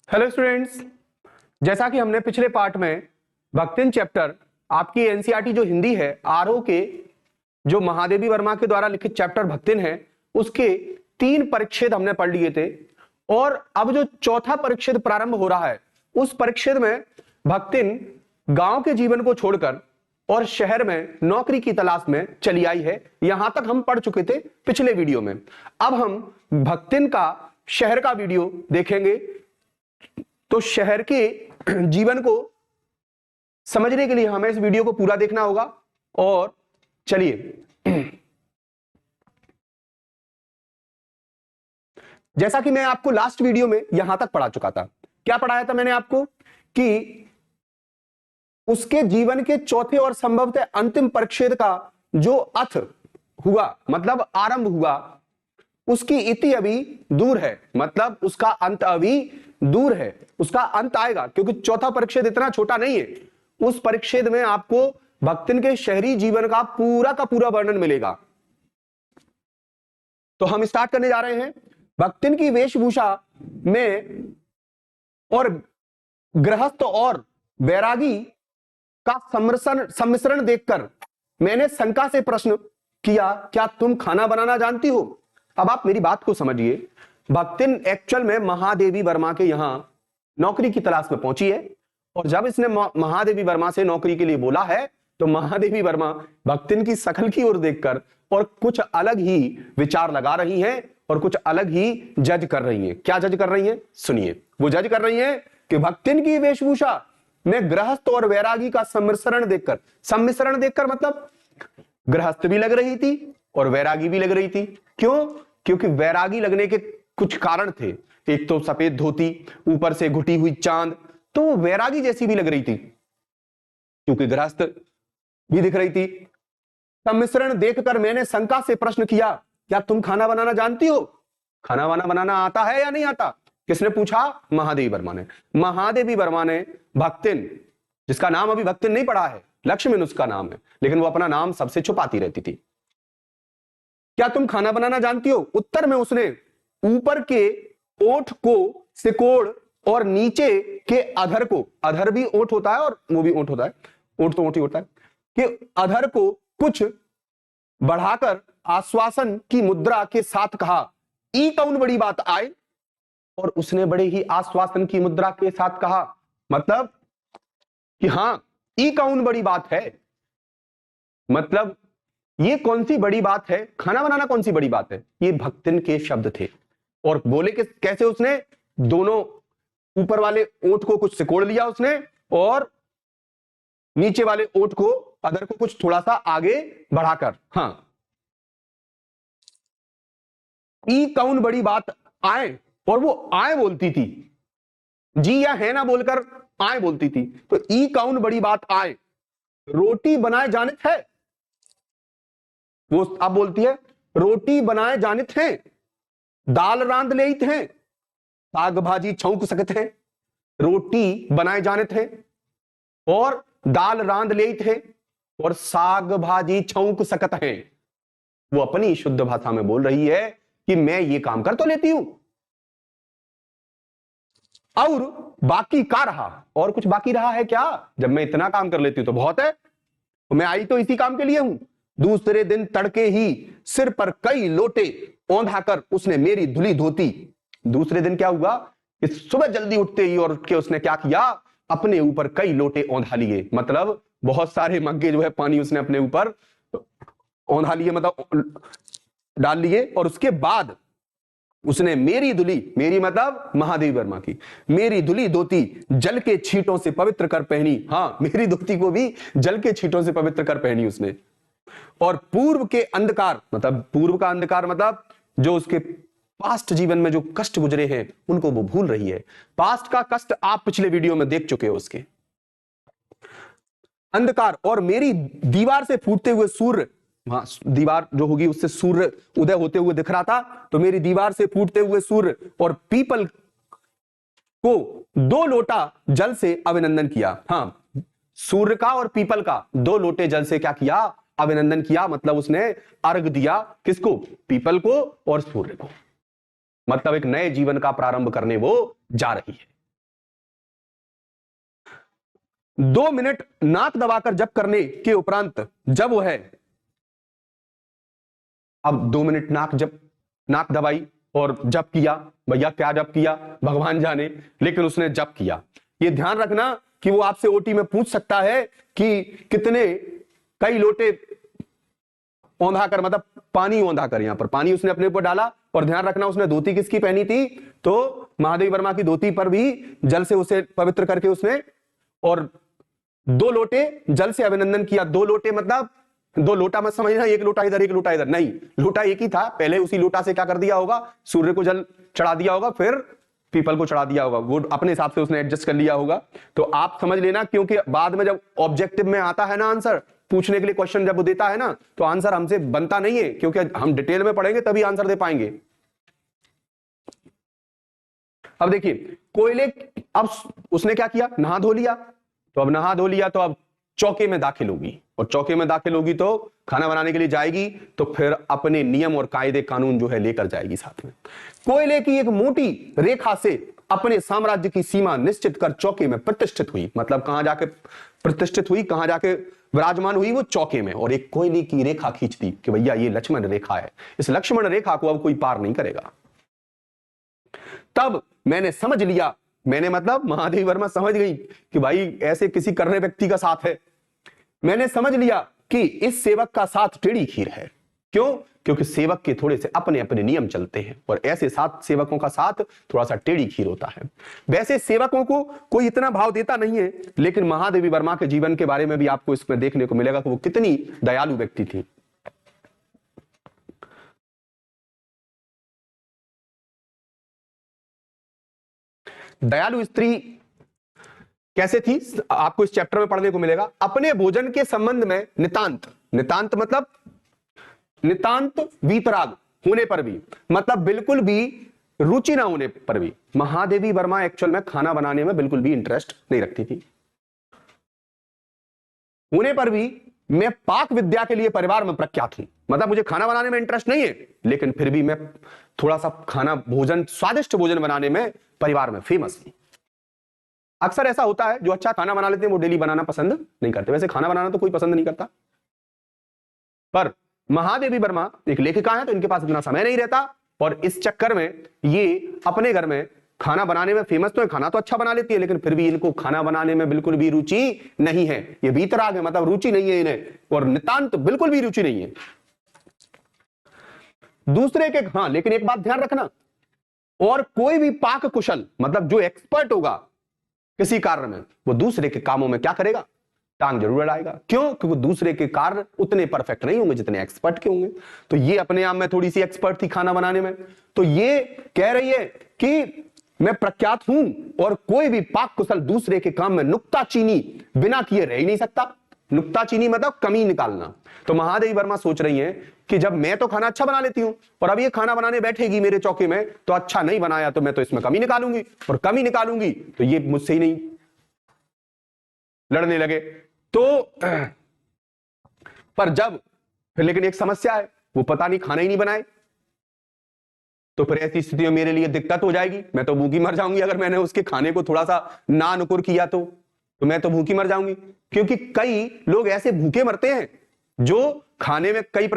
Hello students, जैसा कि हमने पिछले पार्ट में भक्तिन चैप्टर आपकी एनसीईआरटी जो हिंदी है आरओ के जो महादेवी वर्मा के द्वारा लिखित चैप्टर भक्तिन है उसके 3 परिच्छेद हमने पढ़ लिए थे। और अब जो चौथा परिच्छेद प्रारंभ हो रहा है उस परिच्छेद में भक्तिन गांव के जीवन को छोड़कर और शहर में नौकरी की तलाश में चली आई है। यहां तक हम पढ़ चुके थे पिछले वीडियो में। अब हम भक्तिन का शहर का वीडियो देखेंगे। तो शहर के जीवन को समझने के लिए हमें इस वीडियो को पूरा देखना होगा। और चलिए, जैसा कि मैं आपको लास्ट वीडियो में यहां तक पढ़ा चुका था, क्या पढ़ाया था मैंने आपको कि उसके जीवन के चौथे और संभवतः अंतिम परिच्छेद का जो अथ हुआ मतलब आरंभ हुआ उसकी इति अभी दूर है, मतलब उसका अंत अभी दूर है। उसका अंत आएगा क्योंकि चौथा परिच्छेद इतना छोटा नहीं है। उस परिच्छेद में आपको भक्तिन के शहरी जीवन का पूरा वर्णन मिलेगा। तो हम स्टार्ट करने जा रहे हैं। भक्तिन की वेशभूषा में और गृहस्थ और वैरागी का सम्मिश्रण देखकर मैंने शंका से प्रश्न किया, क्या तुम खाना बनाना जानती हो? अब आप मेरी बात को समझिए। भक्तिन एक्चुअल में महादेवी वर्मा के यहां नौकरी की तलाश में पहुंची है और जब इसने महादेवी वर्मा से नौकरी के लिए बोला है तो महादेवी वर्मा भक्तिन की शकल की ओर देखकर और कुछ अलग ही विचार लगा रही हैं और कुछ अलग ही जज कर रही हैं। क्या जज कर रही हैं? सुनिए। वो जज कर रही हैं कि भक्तिन की वेशभूषा में गृहस्थ और वैरागी का सम्मिश्रण देखकर मतलब गृहस्थ भी लग रही थी और वैरागी भी लग रही थी। क्यों? क्योंकि वैरागी लगने के कुछ कारण थे। एक तो सफेद धोती, ऊपर से घुटी हुई चांद, तो वो वैरागी जैसी भी लग रही थी क्योंकि गृहस्थ भी दिख रही थी। सम्मिश्रण देखकर मैंने शंका से प्रश्न किया, क्या तुम खाना बनाना जानती हो? खाना वाना बनाना आता है या नहीं आता? किसने पूछा? महादेवी वर्मा ने। महादेवी वर्मा ने भक्तिन, जिसका नाम अभी भक्तिन नहीं पड़ा है, लक्ष्मण उसका नाम है, लेकिन वो अपना नाम सबसे छुपाती रहती थी। क्या तुम खाना बनाना जानती हो? उत्तर में उसने ऊपर के ओठ को सिकोड़ और नीचे के अधर को, अधर भी ओठ होता है और वो भी ओठ होता है, ओठ तो ओठ ही होता है, कि अधर को कुछ बढ़ाकर आश्वासन की मुद्रा के साथ कहा, ई कौन बड़ी बात आए। और उसने बड़े ही आश्वासन की मुद्रा के साथ कहा, मतलब कि हां, ई कौन बड़ी बात है, मतलब ये कौन सी बड़ी बात है, खाना बनाना कौन सी बड़ी बात है। ये भक्तिन के शब्द थे। और बोले कि कैसे उसने दोनों ऊपर वाले ओठ को कुछ सिकोड़ लिया उसने और नीचे वाले ओठ को, अधर को कुछ थोड़ा सा आगे बढ़ाकर, हां, ई कौन बड़ी बात आए। और वो आए बोलती थी, जी या है ना बोलकर आए बोलती थी। तो ई कौन बड़ी बात आए, रोटी बनाए जानित है, वो अब बोलती है रोटी बनाए जानित हैं, दाल रांध लेत हैं, साग भाजी छौंक सकते हैं। रोटी बनाए जानित हैं और दाल रांध लेत हैं और साग भाजी छौंक सकत हैं। वो अपनी शुद्ध भाषा में बोल रही है कि मैं ये काम कर तो लेती हूं, और बाकी का रहा, और कुछ बाकी रहा है क्या? जब मैं इतना काम कर लेती हूं तो बहुत है, तो मैं आई तो इसी काम के लिए हूं। दूसरे दिन तड़के ही सिर पर कई लोटे औंधाकर उसने मेरी धुली धोती। दूसरे दिन क्या हुआ कि सुबह जल्दी उठते ही और उठ के उसने क्या किया, अपने ऊपर कई लोटे औंधा लिए, मतलब बहुत सारे मग्गे जो है पानी उसने अपने ऊपर औंधा लिए, मतलब डाल लिए। और उसके बाद उसने मेरी धुली, मेरी मतलब महादेवी वर्मा की, मेरी धुली धोती जल के छींटों से पवित्र कर पहनी। हां, मेरी धोती को भी जल के छींटों से पवित्र कर पहनी उसने। और पूर्व के अंधकार, मतलब पूर्व का अंधकार मतलब जो उसके पास्ट जीवन में जो कष्ट गुजरे हैं उनको वो भूल रही है। पास्ट का कष्ट आप पिछले वीडियो में देख चुके हो। उसके अंधकार और मेरी दीवार से फूटते हुए सूर्य, हाँ, दीवार जो होगी उससे सूर्य उदय होते हुए दिख रहा था, तो मेरी दीवार से फूटते हुए सूर्य और पीपल को 2 लोटा जल से अभिनंदन किया। हां, सूर्य का और पीपल का 2 लोटे जल से क्या किया? अभिनंदन किया, मतलब उसने अर्घ दिया। किसको? पीपल को और सूर्य को। मतलब एक नए जीवन का प्रारंभ करने वो जा रही है। 2 मिनट नाक दबाकर जप करने के उपरांत जब वो है, अब 2 मिनट नाक दबाई और जप किया, भैया क्या जप किया भगवान जाने, लेकिन उसने जप किया। ये ध्यान रखना कि वो आपसे ओटी में पूछ सकता है कि कितने कई लोटे औंधा कर, मतलब पानी औंधा कर, यहां पर पानी उसने अपने ऊपर डाला। और ध्यान रखना उसने धोती किसकी पहनी थी, तो महादेवी वर्मा की धोती पर भी जल से उसे पवित्र करके उसने, और 2 लोटे जल से अभिनंदन किया। 2 लोटे मतलब 2 लोटा मत समझना, एक लोटा इधर एक लोटा इधर, नहीं, लोटा एक ही था। पहले उसी लोटा से क्या कर दिया होगा, सूर्य को जल चढ़ा दिया होगा, फिर पीपल को चढ़ा दिया होगा, वो अपने हिसाब से उसने एडजस्ट कर लिया होगा। तो आप समझ लेना, क्योंकि बाद में जब ऑब्जेक्टिव में आता है ना आंसर पूछने के लिए, क्वेश्चन जब वो देता है ना, तो आंसर हमसे बनता नहीं है, क्योंकि हम डिटेल में पढ़ेंगे तभी आंसर दे पाएंगे। अब देखिए कोयले, अब उसने क्या किया, नहा धो लिया, तो अब नहा धो लिया तो अब चौके में दाखिल होगी, और चौके में दाखिल होगी तो खाना बनाने के लिए जाएगी, तो फिर अपने नियम और कायदे कानून जो है लेकर जाएगी साथ में। कोयले की एक मोटी रेखा से अपने साम्राज्य की सीमा निश्चित कर चौके में प्रतिष्ठित हुई, मतलब कहां जाके प्रतिष्ठित हुई, कहां जाके विराजमान हुई, वो चौके में। और एक कोयले की रेखा खींच दी कि भैया ये लक्ष्मण रेखा है, इस लक्ष्मण रेखा को अब कोई पार नहीं करेगा। तब मैंने समझ लिया, मैंने मतलब महादेवी वर्मा समझ गई कि भाई ऐसे किसी करने व्यक्ति का साथ है। मैंने समझ लिया कि इस सेवक का साथ टेढ़ी खीर है। क्यों? क्योंकि सेवक के थोड़े से अपने अपने नियम चलते हैं, और ऐसे साथ सेवकों का साथ थोड़ा सा टेढ़ी खीर होता है। वैसे सेवकों को कोई इतना भाव देता नहीं है, लेकिन महादेवी वर्मा के जीवन के बारे में भी आपको इसमें देखने को मिलेगा कि वो कितनी दयालु व्यक्ति थी। दयालु स्त्री कैसे थी आपको इस चैप्टर में पढ़ने को मिलेगा। अपने भोजन के संबंध में नितांत, नितांत मतलब नितांत वीतराग होने पर भी, मतलब बिल्कुल भी रुचि ना होने पर भी, महादेवी वर्मा एक्चुअल में खाना बनाने में बिल्कुल भी इंटरेस्ट नहीं रखती थी। होने पर भी मैं पाक विद्या के लिए परिवार में प्रख्यात हूं, मतलब मुझे खाना बनाने में इंटरेस्ट नहीं है, लेकिन फिर भी मैं थोड़ा सा खाना भोजन स्वादिष्ट भोजन बनाने में परिवार में फेमस हूं। अक्सर ऐसा होता है जो अच्छा खाना बना लेते हैं वो डेली बनाना पसंद नहीं करते। वैसे खाना बनाना तो कोई पसंद नहीं करता, पर महादेवी वर्मा एक लेखिका है तो इनके पास इतना समय नहीं रहता, और इस चक्कर में ये अपने घर में खाना बनाने में फेमस तो है, खाना तो अच्छा बना लेती है, लेकिन फिर भी इनको खाना बनाने में बिल्कुल भी रुचि नहीं है। ये वीतराग है, मतलब रुचि नहीं है इन्हें, और नितांत बिल्कुल भी रुचि नहीं है दूसरे के। हाँ, लेकिन एक बात ध्यान रखना, और कोई भी पाक कुशल मतलब जो एक्सपर्ट होगा किसी कार्य में, वो दूसरे के कामों में क्या करेगा, टांग जरूर अड़ाएगा। क्यों? क्योंकि दूसरे के कार्य उतने परफेक्ट नहीं होंगे जितने एक्सपर्ट के होंगे। तो ये अपने आप में थोड़ी सी एक्सपर्ट थी खाना बनाने में, तो ये कह रही है कि मैं प्रख्यात हूं, और कोई भी पाक कुशल दूसरे के काम में नुक्ताचीनी बिना किए रह ही नहीं सकता। नुक्ताचीनी मतलब कमी निकालना। तो महादेवी वर्मा सोच रही हैं कि जब मैं तो खाना अच्छा बना लेती हूं, और अब ये खाना बनाने बैठेगी मेरे चौके में, तो अच्छा नहीं बनाया तो मैं तो इसमें कमी निकालूंगी, और कमी निकालूंगी तो ये मुझसे ही नहीं लड़ने लगे। तो पर जब फिर लेकिन एक समस्या है, वो पता नहीं खाना ही नहीं बनाए, तो फिर ऐसी स्थिति में मेरे लिए दिक्कत हो जाएगी, मैं तो भूखी मर जाऊंगी। अगर मैंने उसके खाने को थोड़ा सा ना नुकुर किया तो मैं तो भूखी मर जाऊंगी। क्योंकि कई लोग ऐसे भूखे मरते हैं जो खाने में कई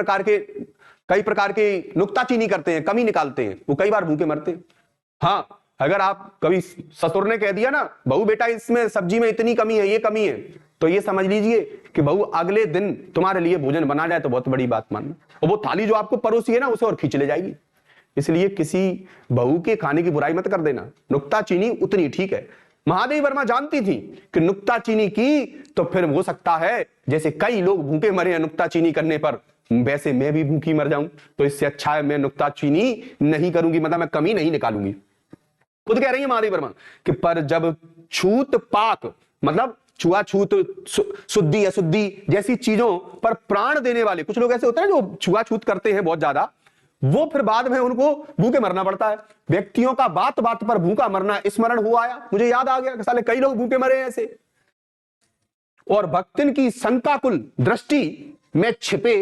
प्रकार के नुक्ताचीनी करते हैं, कमी निकालते हैं, वो कई बार भूखे मरते हैं। हाँ, अगर आप कभी ससुर ने कह दिया ना, बहू बेटा इसमें सब्जी में इतनी कमी है, ये कमी है, तो ये समझ लीजिए कि बहू अगले दिन तुम्हारे लिए भोजन बना जाए तो बहुत बड़ी बात मानना, और वो थाली जो आपको परोसी है ना उसे और खींच ले जाएगी। इसलिए किसी बहू के खाने की बुराई मत कर देना, नुक्ताचीनी उतनी ठीक है। महादेवी वर्मा जानती थी कि नुक्ताचीनी की तो फिर हो सकता है जैसे कई लोग भूखे मरे हैं नुक्ताचीनी करने पर, वैसे मैं भी भूखी मर जाऊं, तो इससे अच्छा है मैं नुक्ताचीनी नहीं करूंगी, मतलब मैं कमी नहीं निकालूंगी। खुद कह रही है महादेवी वर्मा कि पर जब छूत पाक मतलब छुआछूत शुद्धि अशुद्धि जैसी चीजों पर प्राण देने वाले कुछ लोग ऐसे होते हैं जो छुआछूत करते हैं बहुत ज्यादा, वो फिर बाद में उनको भूखे मरना पड़ता है। व्यक्तियों का बात बात पर भूखा मरना स्मरण हुआ आया, मुझे याद आ गया कि साले कई लोग भूखे मरे ऐसे। और भक्तिन की शंकाकुल दृष्टि में छिपे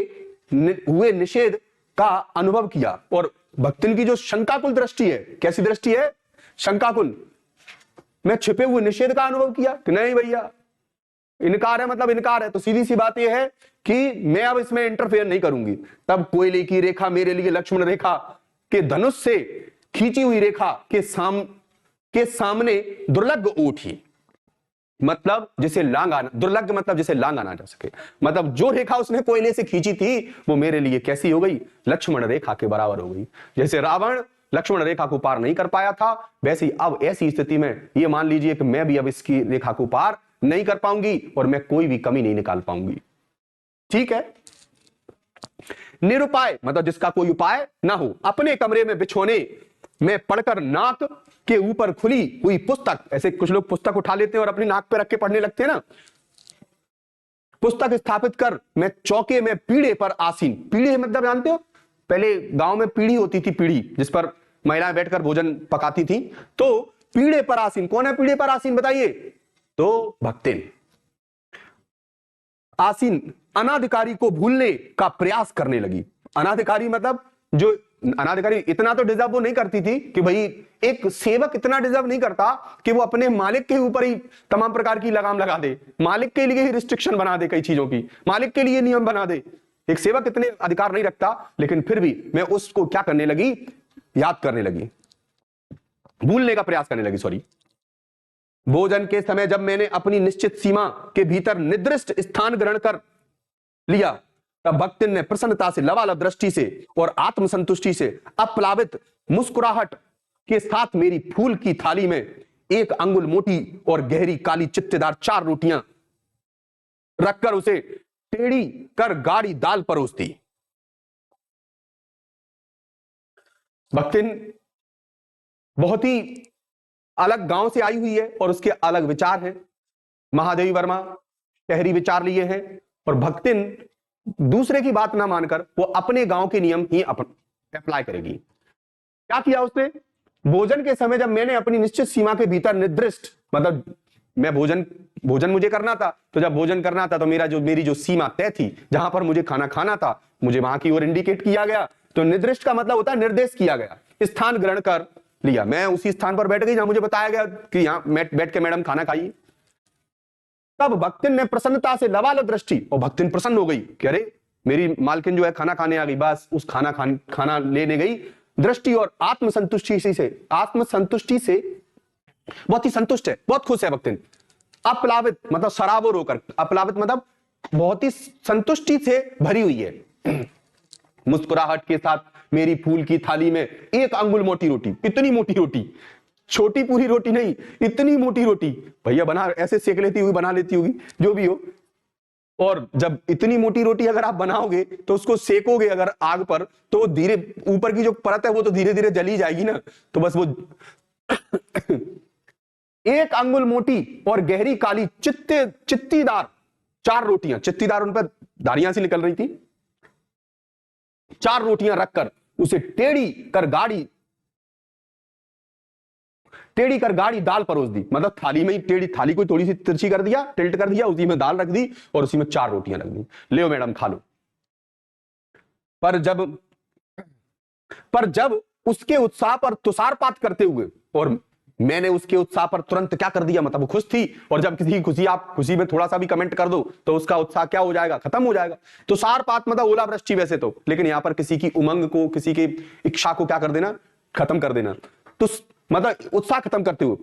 हुए निषेध का अनुभव किया। और भक्तिन की जो शंकाकुल दृष्टि है, कैसी दृष्टि है, शंकाकुल में छिपे हुए निषेध का अनुभव किया कि नहीं भैया इनकार है मतलब इनकार है, तो सीधी सी बात यह है कि मैं अब इसमें इंटरफेयर नहीं करूंगी। तब कोयले की रेखा मेरे लिए लक्ष्मण रेखा के धनुष से खींची हुई रेखा के सामने दुर्लभ उठी, मतलब जिसे लांगा, दुर्लभ मतलब जिसे लांगा ना जा सके, मतलब जो रेखा उसने कोयले से खींची थी वो मेरे लिए कैसी हो गई, लक्ष्मण रेखा के बराबर हो गई। जैसे रावण लक्ष्मण रेखा को पार नहीं कर पाया था, वैसे ही अब ऐसी स्थिति में ये मान लीजिए कि मैं भी अब इसकी रेखा को पार नहीं कर पाऊंगी और मैं कोई भी कमी नहीं निकाल पाऊंगी। ठीक है। निरुपाय मतलब जिसका कोई उपाय ना हो, अपने कमरे में बिछोने में पढ़कर नाक के ऊपर खुली हुई पुस्तक, ऐसे कुछ लोग पुस्तक उठा लेते हैं और अपनी नाक पे रख के पढ़ने लगते हैं ना, पुस्तक स्थापित कर मैं चौके में पीढ़े पर आसीन, पीढ़े मतलब जानते हो, पहले गांव में पीढ़ी होती थी, पीढ़ी जिस पर महिलाएं बैठकर भोजन पकाती थी, तो पीढ़े पर आसीन, कौन है पीढ़े पर आसीन बताइए, तो भक्तिन आसीन अनाधिकारी को भूलने का प्रयास करने लगी। अनाधिकारी मतलब जो अनाधिकारी इतना तो डिजर्व वो नहीं करती थी कि भाई एक सेवक इतना डिजर्व नहीं करता कि वो अपने मालिक के ऊपर ही तमाम प्रकार की लगाम लगा दे, मालिक के लिए ही रिस्ट्रिक्शन बना दे, कई चीजों की मालिक के लिए नियम बना दे। एक सेवक इतने अधिकार नहीं रखता, लेकिन फिर भी मैं उसको क्या करने लगी, याद करने लगी, भूलने का प्रयास करने लगी, सॉरी। भोजन के समय जब मैंने अपनी निश्चित सीमा के भीतर निर्दिष्ट स्थान ग्रहण कर लिया, तब भक्तिन ने प्रसन्नता से, लबालब दृष्टि से और आत्मसंतुष्टि से अप्लावित मुस्कुराहट के साथ मेरी फूल की थाली में 1 अंगुल मोटी और गहरी काली चित्तेदार 4 रोटियां रखकर उसे टेढ़ी कर गाढ़ी दाल परोस दी। भक्तिन बहुत ही अलग गांव से आई हुई है और उसके अलग विचार हैं। महादेवी वर्मा शहरी विचार लिए हैं और भक्तिन दूसरे की बात ना मानकर वो अपने गांव के नियम ही अप्लाई करेगी। क्या किया उसने, भोजन के समय जब मैंने अपनी निश्चित सीमा के भीतर निर्दिष्ट, मतलब मैं भोजन मुझे करना था, तो जब भोजन करना था तो मेरी जो सीमा तय थी, जहां पर मुझे खाना खाना था, मुझे वहां की ओर इंडिकेट किया गया। तो निर्दिष्ट का मतलब होता है निर्देश किया गया, स्थान ग्रहण कर लिया, मैं उसी स्थान पर बैठ गई जहां मुझे बताया गया कि यहां बैठ के मैडम खाना खाइए। तब भक्तिन ने प्रसन्नता से लबालब दृष्टि, और भक्तिन प्रसन्न हो गई कि अरे मेरी मालकिन जो है खाना खाने आ गई, बस उस खाना लेने गई दृष्टि और आत्मसंतुष्टि से बहुत ही संतुष्ट है, बहुत खुश है भक्तिन। अप्लावित मतलब सराबोर होकर, अप्लावित मतलब बहुत ही संतुष्टि से भरी हुई है। मुस्कुराहट के साथ मेरी फूल की थाली में 1 अंगुल मोटी रोटी, इतनी मोटी रोटी, छोटी पूरी रोटी नहीं, इतनी मोटी रोटी, भैया बना ऐसे सेक लेती होगी, बना लेती होगी, जो भी हो। और जब इतनी मोटी रोटी अगर आप बनाओगे तो उसको सेकोगे अगर आग पर, तो धीरे ऊपर की जो परत है वो तो धीरे धीरे जली जाएगी ना, तो बस वो 1 अंगुल मोटी और गहरी काली चित्तीदार 4 रोटियां, चित्तीदार उन पर धारियां सी निकल रही थी, 4 रोटियां रखकर उसे टेढ़ी कर गाढ़ी दाल परोस दी। मतलब थाली में ही टेढ़ी, थाली को थोड़ी सी तिरछी कर दिया, टिल्ट कर दिया, उसी में दाल रख दी और उसी में 4 रोटियां रख दी, ले मैडम खा लो। पर जब उसके उत्साह पर तुषारपात करते हुए, और मैंने उसके उत्साह पर तुरंत क्या कर दिया, मतलब वो खुश थी, और जब किसी की आप खुशी में थोड़ा सा भी कमेंट कर दो तो उसका उत्साह क्या हो जाएगा, खत्म हो जाएगा। तुषारपात मतलब ओलावृष्टि वैसे तो, लेकिन यहां पर किसी की उमंग को, किसी की इच्छा को क्या कर देना, खत्म कर देना। तो मतलब उत्साह खत्म करते हुए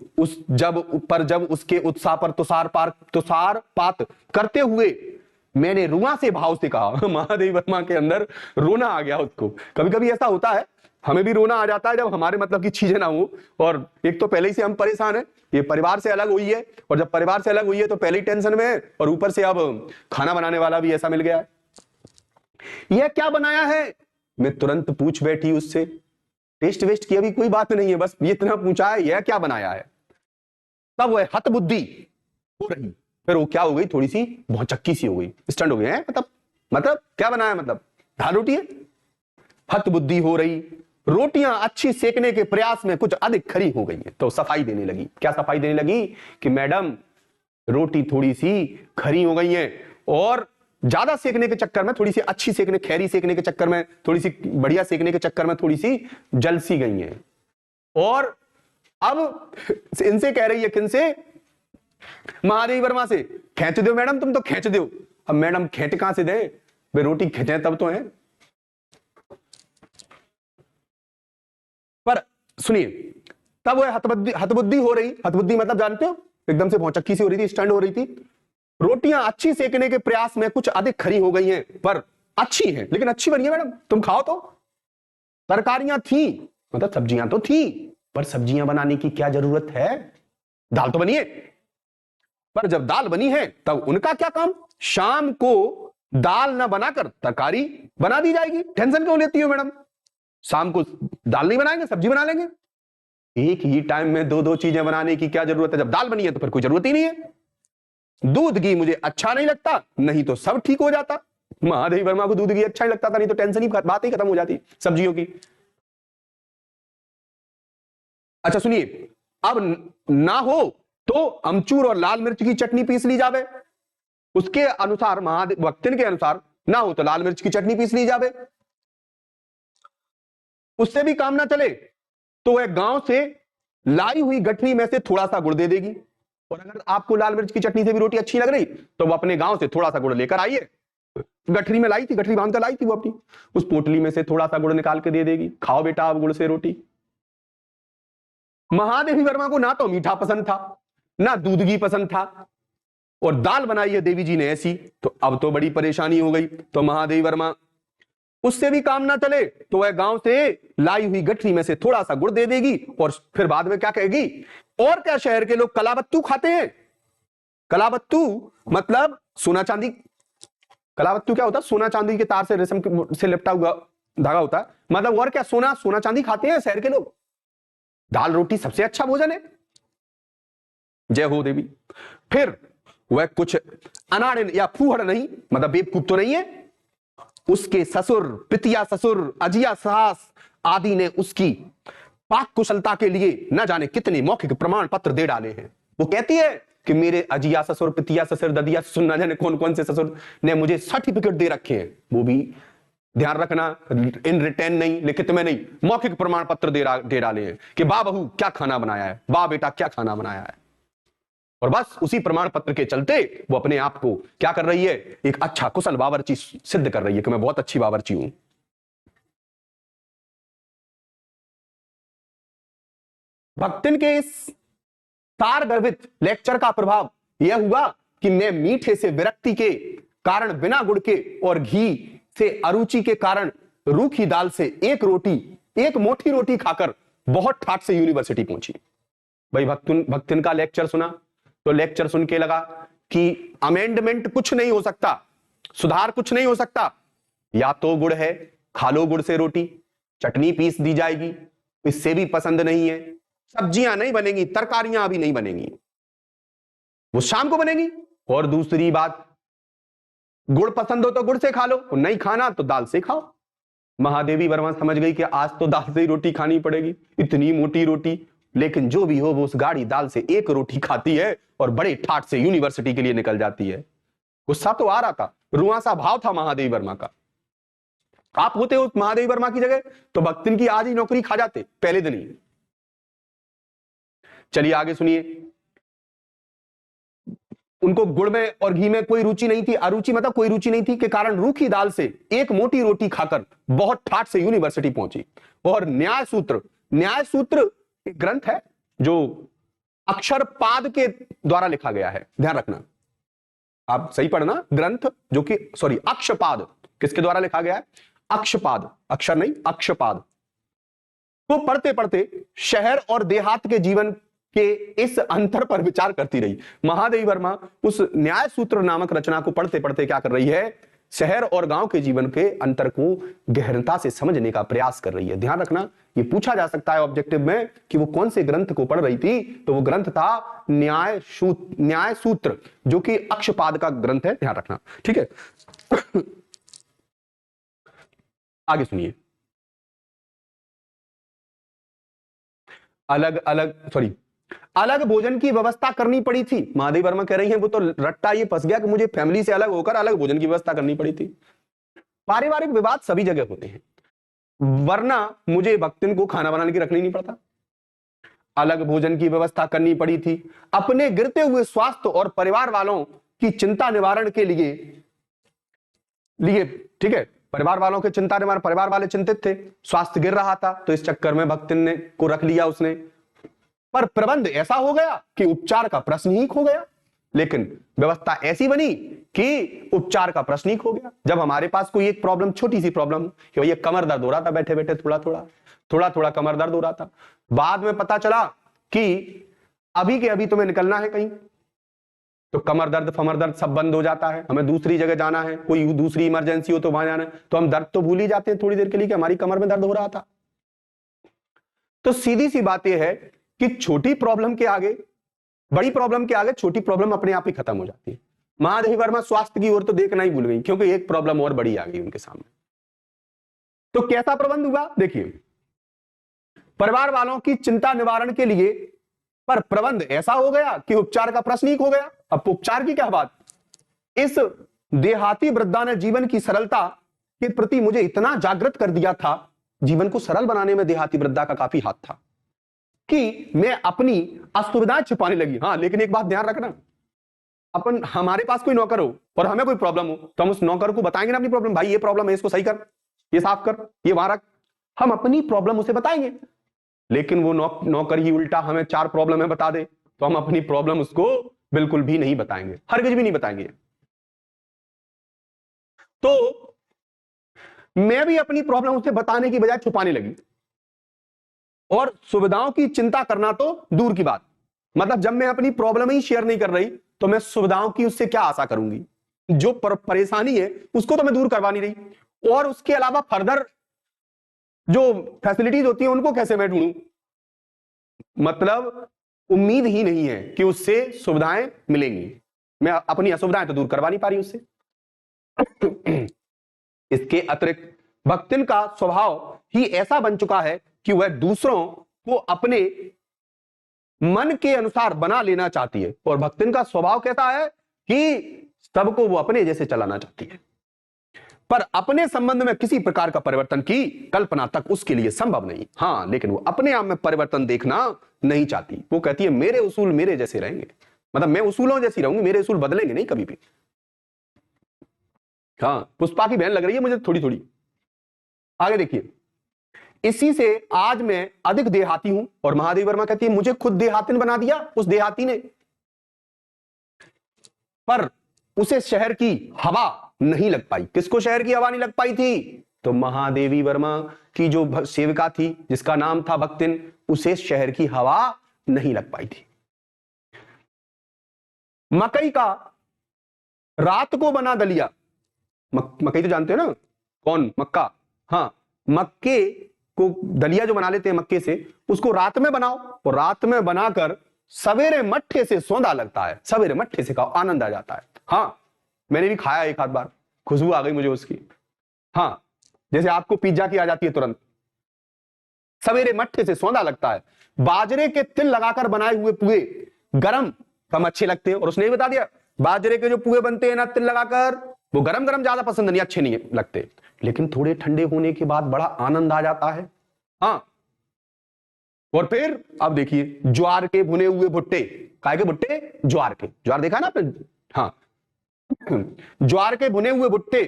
जब उसके उत्साह पर तुषारपात करते हुए मैंने रुआ से भाव से कहा। महादेवी वर्मा के अंदर रोना आ गया उसको। कभी कभी ऐसा होता है, हमें भी रोना आ जाता है जब हमारे मतलब की चीजें ना हो, और एक तो पहले ही से हम परेशान हैं, ये परिवार से अलग हुई है, और जब परिवार से अलग हुई है तो पहले ही टेंशन में है, और ऊपर से अब खाना बनाने वाला भी ऐसा मिल गया है। यह क्या बनाया है, मैं तुरंत पूछ बैठी उससे, टेस्ट वेस्ट की अभी कोई बात नहीं है, बस ये इतना पूछा है यह क्या बनाया है। तब वह हतबुद्धि हो रही, फिर वो क्या हो गई, थोड़ी सी भौचक्की सी हो गई, स्टंट हो गई है। मतलब क्या बनाया, मतलब दाल रोटी है। हतबुद्धि हो रही, रोटियां अच्छी सेकने के प्रयास में कुछ अधिक खरी हो गई है, तो सफाई देने लगी। क्या सफाई देने लगी कि मैडम रोटी थोड़ी सी खरी हो गई है, और ज्यादा सेकने के चक्कर में, थोड़ी सी अच्छी सेकने, खैरी सेकने के चक्कर में, थोड़ी सी बढ़िया सेकने के चक्कर में थोड़ी सी जल सी गई है। और अब इनसे कह रही है, किनसे, महादेवी वर्मा से खींच दो मैडम, तुम तो खींच दो। अब मैडम खींच कहां से दे भाई, रोटी खींचे तब तो है। पर सुनिए, तब वो हतबुद्धि हो रही, हतबुद्धि मतलब जानते हो, एकदम से भौचक्की सी हो रही थी, स्टंड हो रही थी। रोटियां अच्छी सेकने के प्रयास में कुछ अधिक खरी हो गई हैं, पर अच्छी हैं, लेकिन अच्छी बनी है मैडम, तुम खाओ तो। तरकारियां थी, मतलब सब्जियां तो थी, पर सब्जियां बनाने की क्या जरूरत है, दाल तो बनी है। पर जब दाल बनी है तब उनका क्या काम, शाम को दाल ना बनाकर तरकारी बना दी जाएगी। टेंशन क्यों लेती हो मैडम, शाम को दाल नहीं बनाएंगे, सब्जी बना लेंगे। एक ही टाइम में दो दो चीजें बनाने की क्या जरूरत है, जब दाल बनी है तो फिर कोई जरूरत ही नहीं है। दूध घी मुझे अच्छा नहीं लगता, नहीं तो सब ठीक हो जाता। महादेवी वर्मा को दूध घी अच्छा ही लगता था, नहीं तो टेंशन ही, बात ही खत्म हो जाती सब्जियों की। अच्छा सुनिए, अब ना हो तो अमचूर और लाल मिर्च की चटनी पीस ली जावे, उसके अनुसार महादेव भक्तिन के अनुसार ना हो तो लाल मिर्च की चटनी पीस ली जावे। उससे भी काम ना चले तो वह गांव से लाई हुई गठरी में से थोड़ा सा गुड़ दे देगी। और अगर आपको लाल मिर्च की चटनी से भी रोटी अच्छी लग रही तो वो अपने गांव से थोड़ा सा गुड़ लेकर आइए। गठरी में लाई थी, गठरी बांध कर लाई थी वो अपनी, उस पोटली में से थोड़ा सा गुड़ निकाल के दे देगी, खाओ बेटा आप गुड़ से रोटी। महादेवी वर्मा को ना तो मीठा पसंद था, ना दूध घी पसंद था, और दाल बनाई है देवी जी ने ऐसी, तो अब तो बड़ी परेशानी हो गई। तो महादेवी वर्मा, उससे भी काम ना चले तो वह गांव से लाई हुई गठरी में से थोड़ा सा गुड़ दे देगी, और फिर बाद में क्या कहेगी, और क्या शहर के लोग कलाबत्तू खाते हैं। कलाबत्तू मतलब सोना चांदी, कलाबत्तू क्या होता है, सोना चांदी के तार से रेशम से लिपटा हुआ धागा होता है, मतलब और क्या, सोना सोना चांदी खाते हैं शहर के लोग। दाल रोटी सबसे अच्छा भोजन है। जय हो देवी। फिर वह कुछ अनाड़िन या फूहड़ नहीं, मतलब बेवकूफ तो नहीं है, उसके ससुर, पितिया ससुर, अजिया सास आदि ने उसकी पाक कुशलता के लिए न जाने कितने मौखिक प्रमाण पत्र दे डाले हैं। वो कहती है कि मेरे अजिया ससुर, पितिया ससुर, ददिया ससुर, न जाने कौन कौन से ससुर ने मुझे सर्टिफिकेट दे रखे हैं। वो भी ध्यान रखना, इन रिटर्न नहीं, लिखित में नहीं, मौखिक प्रमाण पत्र दे डाले हैं कि वाह बहू क्या खाना बनाया है, वाह बेटा क्या खाना बनाया है। और बस उसी प्रमाण पत्र के चलते वो अपने आप को क्या कर रही है, एक अच्छा कुशल बावर्ची सिद्ध कर रही है कि मैं बहुत अच्छी बावर्ची हूं। भक्तिन के इस तार गर्भित लेक्चर का प्रभाव यह हुआ कि मैं मीठे से विरक्ति के कारण बिना गुड़ के और घी से अरुचि के कारण रूखी दाल से एक मोटी रोटी खाकर बहुत ठाट से यूनिवर्सिटी पहुंची। भाई भक्तिन का लेक्चर सुना तो लेक्चर सुन के लगा कि अमेंडमेंट कुछ नहीं हो सकता, सुधार कुछ नहीं हो सकता, या तो गुड़ है, खा लो गुड़ से रोटी, चटनी पीस दी जाएगी, इससे भी पसंद नहीं है, सब्जियां नहीं बनेंगी, तरकारियां भी नहीं बनेंगी, वो शाम को बनेगी। और दूसरी बात, गुड़ पसंद हो तो गुड़ से खा लो, नहीं खाना तो दाल से खाओ। महादेवी वर्मा समझ गई कि आज तो दाल से ही रोटी खानी पड़ेगी, इतनी मोटी रोटी, लेकिन जो भी हो वो उस गाड़ी दाल से एक रोटी खाती है और बड़े ठाट से यूनिवर्सिटी के लिए निकल जाती है। गुस्सा तो आ रहा था, रुआंसा भाव था महादेवी वर्मा का। आप होते हो महादेवी वर्मा की जगह तो भक्तिन की आज ही नौकरी खा जाते, पहले दिन ही। चलिए आगे सुनिए। उनको गुड़ में और घी में कोई रुचि नहीं थी, अरुचि मतलब कोई रुचि नहीं थी, के कारण रूखी दाल से एक मोटी रोटी खाकर बहुत ठाट से यूनिवर्सिटी पहुंची। और न्याय सूत्र एक ग्रंथ है जो अक्षरपाद के द्वारा लिखा गया है, ध्यान रखना, आप सही पढ़ना, ग्रंथ जो कि अक्षपाद किसके द्वारा लिखा गया है, अक्षपाद, अक्षर नहीं अक्षपाद। वो पढ़ते पढ़ते शहर और देहात के जीवन के इस अंतर पर विचार करती रही। महादेवी वर्मा उस न्याय सूत्र नामक रचना को पढ़ते पढ़ते क्या कर रही है, शहर और गांव के जीवन के अंतर को गहनता से समझने का प्रयास कर रही है। ध्यान रखना, ये पूछा जा सकता है ऑब्जेक्टिव में कि वो कौन से ग्रंथ को पढ़ रही थी, तो वो ग्रंथ था न्याय सूत्र, जो कि अक्षपाद का ग्रंथ है, ध्यान रखना, ठीक है। आगे सुनिए। अलग भोजन की व्यवस्था करनी पड़ी थी। महादेवी वर्मा कह रही हैं वो तो रट्टा ये फंस गया कि मुझे फैमिली से अलग होकर अलग भोजन की व्यवस्था करनी पड़ी थी। पारिवारिक विवाद सभी जगह होते हैं, वरना मुझे भक्तिन को खाना बनाने की रखनी नहीं पड़ता। अलग भोजन की व्यवस्था करनी पड़ी थी। अपने गिरते हुए स्वास्थ्य और परिवार वालों की चिंता निवारण के लिए ठीक है, परिवार वालों के चिंता निवारण, परिवार वाले चिंतित थे, स्वास्थ्य गिर रहा था, तो इस चक्कर में भक्तिन ने को रख लिया उसने। पर प्रबंध ऐसा हो गया कि उपचार का प्रश्न ही खो गया। लेकिन व्यवस्था ऐसी बनी कि उपचार का प्रश्न ही खो गया। जब हमारे पास कोई एक प्रॉब्लम, छोटी सी प्रॉब्लम, कि भैया कमर दर्द हो रहा था, बैठे बैठे थोड़ा थोड़ा कमर दर्द हो रहा था, बाद में पता चला कि अभी के अभी तुम्हें निकलना है कहीं, तो कमर दर्द फमर दर्द सब बंद हो जाता है, हमें दूसरी जगह जाना है, कोई दूसरी इमरजेंसी हो तो वहां जाना है, तो हम दर्द तो भूल ही जाते हैं थोड़ी देर के लिए कि हमारी कमर में दर्द हो रहा था। तो सीधी सी बात यह है कि छोटी प्रॉब्लम के आगे, बड़ी प्रॉब्लम के आगे छोटी प्रॉब्लम अपने आप ही खत्म हो जाती है। महादेवी वर्मा स्वास्थ्य की ओर तो देखना ही भूल गई, क्योंकि एक प्रॉब्लम और बड़ी आ गई उनके सामने। तो कैसा प्रबंध हुआ देखिए, परिवार वालों की चिंता निवारण के लिए, पर प्रबंध ऐसा हो गया कि उपचार का प्रश्न ही खो गया। अब उपचार की क्या बात, इस देहाती वृद्धा ने जीवन की सरलता के प्रति मुझे इतना जागृत कर दिया था, जीवन को सरल बनाने में देहाती वृद्धा का काफी हाथ था, कि मैं अपनी असुविधाएं छिपाने लगी। हाँ, लेकिन एक बात ध्यान रखना, अपन हमारे पास कोई नौकर हो और हमें कोई प्रॉब्लम हो तो हम उस नौकर को बताएंगे ना अपनी प्रॉब्लम, भाई ये प्रॉब्लम है, इसको सही कर, ये साफ कर, ये वहां रख, हम अपनी प्रॉब्लम उसे बताएंगे। लेकिन वो नौकर ही उल्टा हमें 4 प्रॉब्लम है बता दे, तो हम अपनी प्रॉब्लम उसको बिल्कुल भी नहीं बताएंगे, हरगिज भी नहीं बताएंगे। तो मैं भी अपनी प्रॉब्लम उसे बताने की बजाय छुपाने लगी, और सुविधाओं की चिंता करना तो दूर की बात, मतलब जब मैं अपनी प्रॉब्लम ही शेयर नहीं कर रही तो मैं सुविधाओं की उससे क्या आशा करूंगी। जो परेशानी है उसको तो मैं दूर करवा नहीं रही, और उसके अलावा फर्दर जो फैसिलिटीज होती है उनको कैसे मैं ढूंढूं, मतलब उम्मीद ही नहीं है कि उससे सुविधाएं मिलेंगी। मैं अपनी असुविधाएं तो दूर करवा नहीं पा रही उससे। इसके अतिरिक्त भक्तिन का स्वभाव ही ऐसा बन चुका है कि वह दूसरों को अपने मन के अनुसार बना लेना चाहती है, और भक्तिन का स्वभाव कैसा है कि सबको वो अपने जैसे चलाना चाहती है, पर अपने संबंध में किसी प्रकार का परिवर्तन की कल्पना तक उसके लिए संभव नहीं। हां, लेकिन वो अपने आप में परिवर्तन देखना नहीं चाहती। वो कहती है मेरे उसूल मेरे जैसे रहेंगे, मतलब मैं उसूलों जैसी रहूंगी, मेरे उसूल बदलेंगे नहीं कभी भी। हाँ, पुष्पा की बहन लग रही है मुझे थोड़ी थोड़ी। आगे देखिए, इसी से आज मैं अधिक देहाती हूं, और महादेवी वर्मा कहती है मुझे खुद देहातिन बना दिया उस देहाती ने, पर उसे शहर की हवा नहीं लग पाई। किसको शहर की हवा नहीं लग पाई थी, तो महादेवी वर्मा की जो सेविका थी जिसका नाम था भक्तिन, उसे शहर की हवा नहीं लग पाई थी। मकई का रात को बना दलिया, मकई तो जानते हो ना, कौन, मक्का, हाँ, मक्के को दलिया जो बना लेते हैं मक्के से, उसको रात में बनाओ, और रात में बनाकर सवेरे मट्ठे से सौंधा लगता है, सवेरे मट्ठे से खाओ, आनंद आ जाता है। हाँ, मैंने भी खाया एक आध बार, खुशबू आ गई मुझे उसकी। हाँ, जैसे आपको पिज्जा की आ जाती है तुरंत, सवेरे मट्ठे से सौंधा लगता है। बाजरे के तिल लगाकर बनाए हुए पुए गरम कम अच्छे लगते हैं, और उसने बता दिया बाजरे के जो पुए बनते हैं ना तिल लगाकर, वो गरम गरम ज्यादा पसंद नहीं, अच्छे नहीं लगते, लेकिन थोड़े ठंडे होने के बाद बड़ा आनंद आ जाता है। हाँ, और फिर अब देखिए ज्वार के भुने हुए भुट्टे, काय के भुट्टे, ज्वार के, ज्वार देखा ना आपने, हाँ, ज्वार के भुने हुए भुट्टे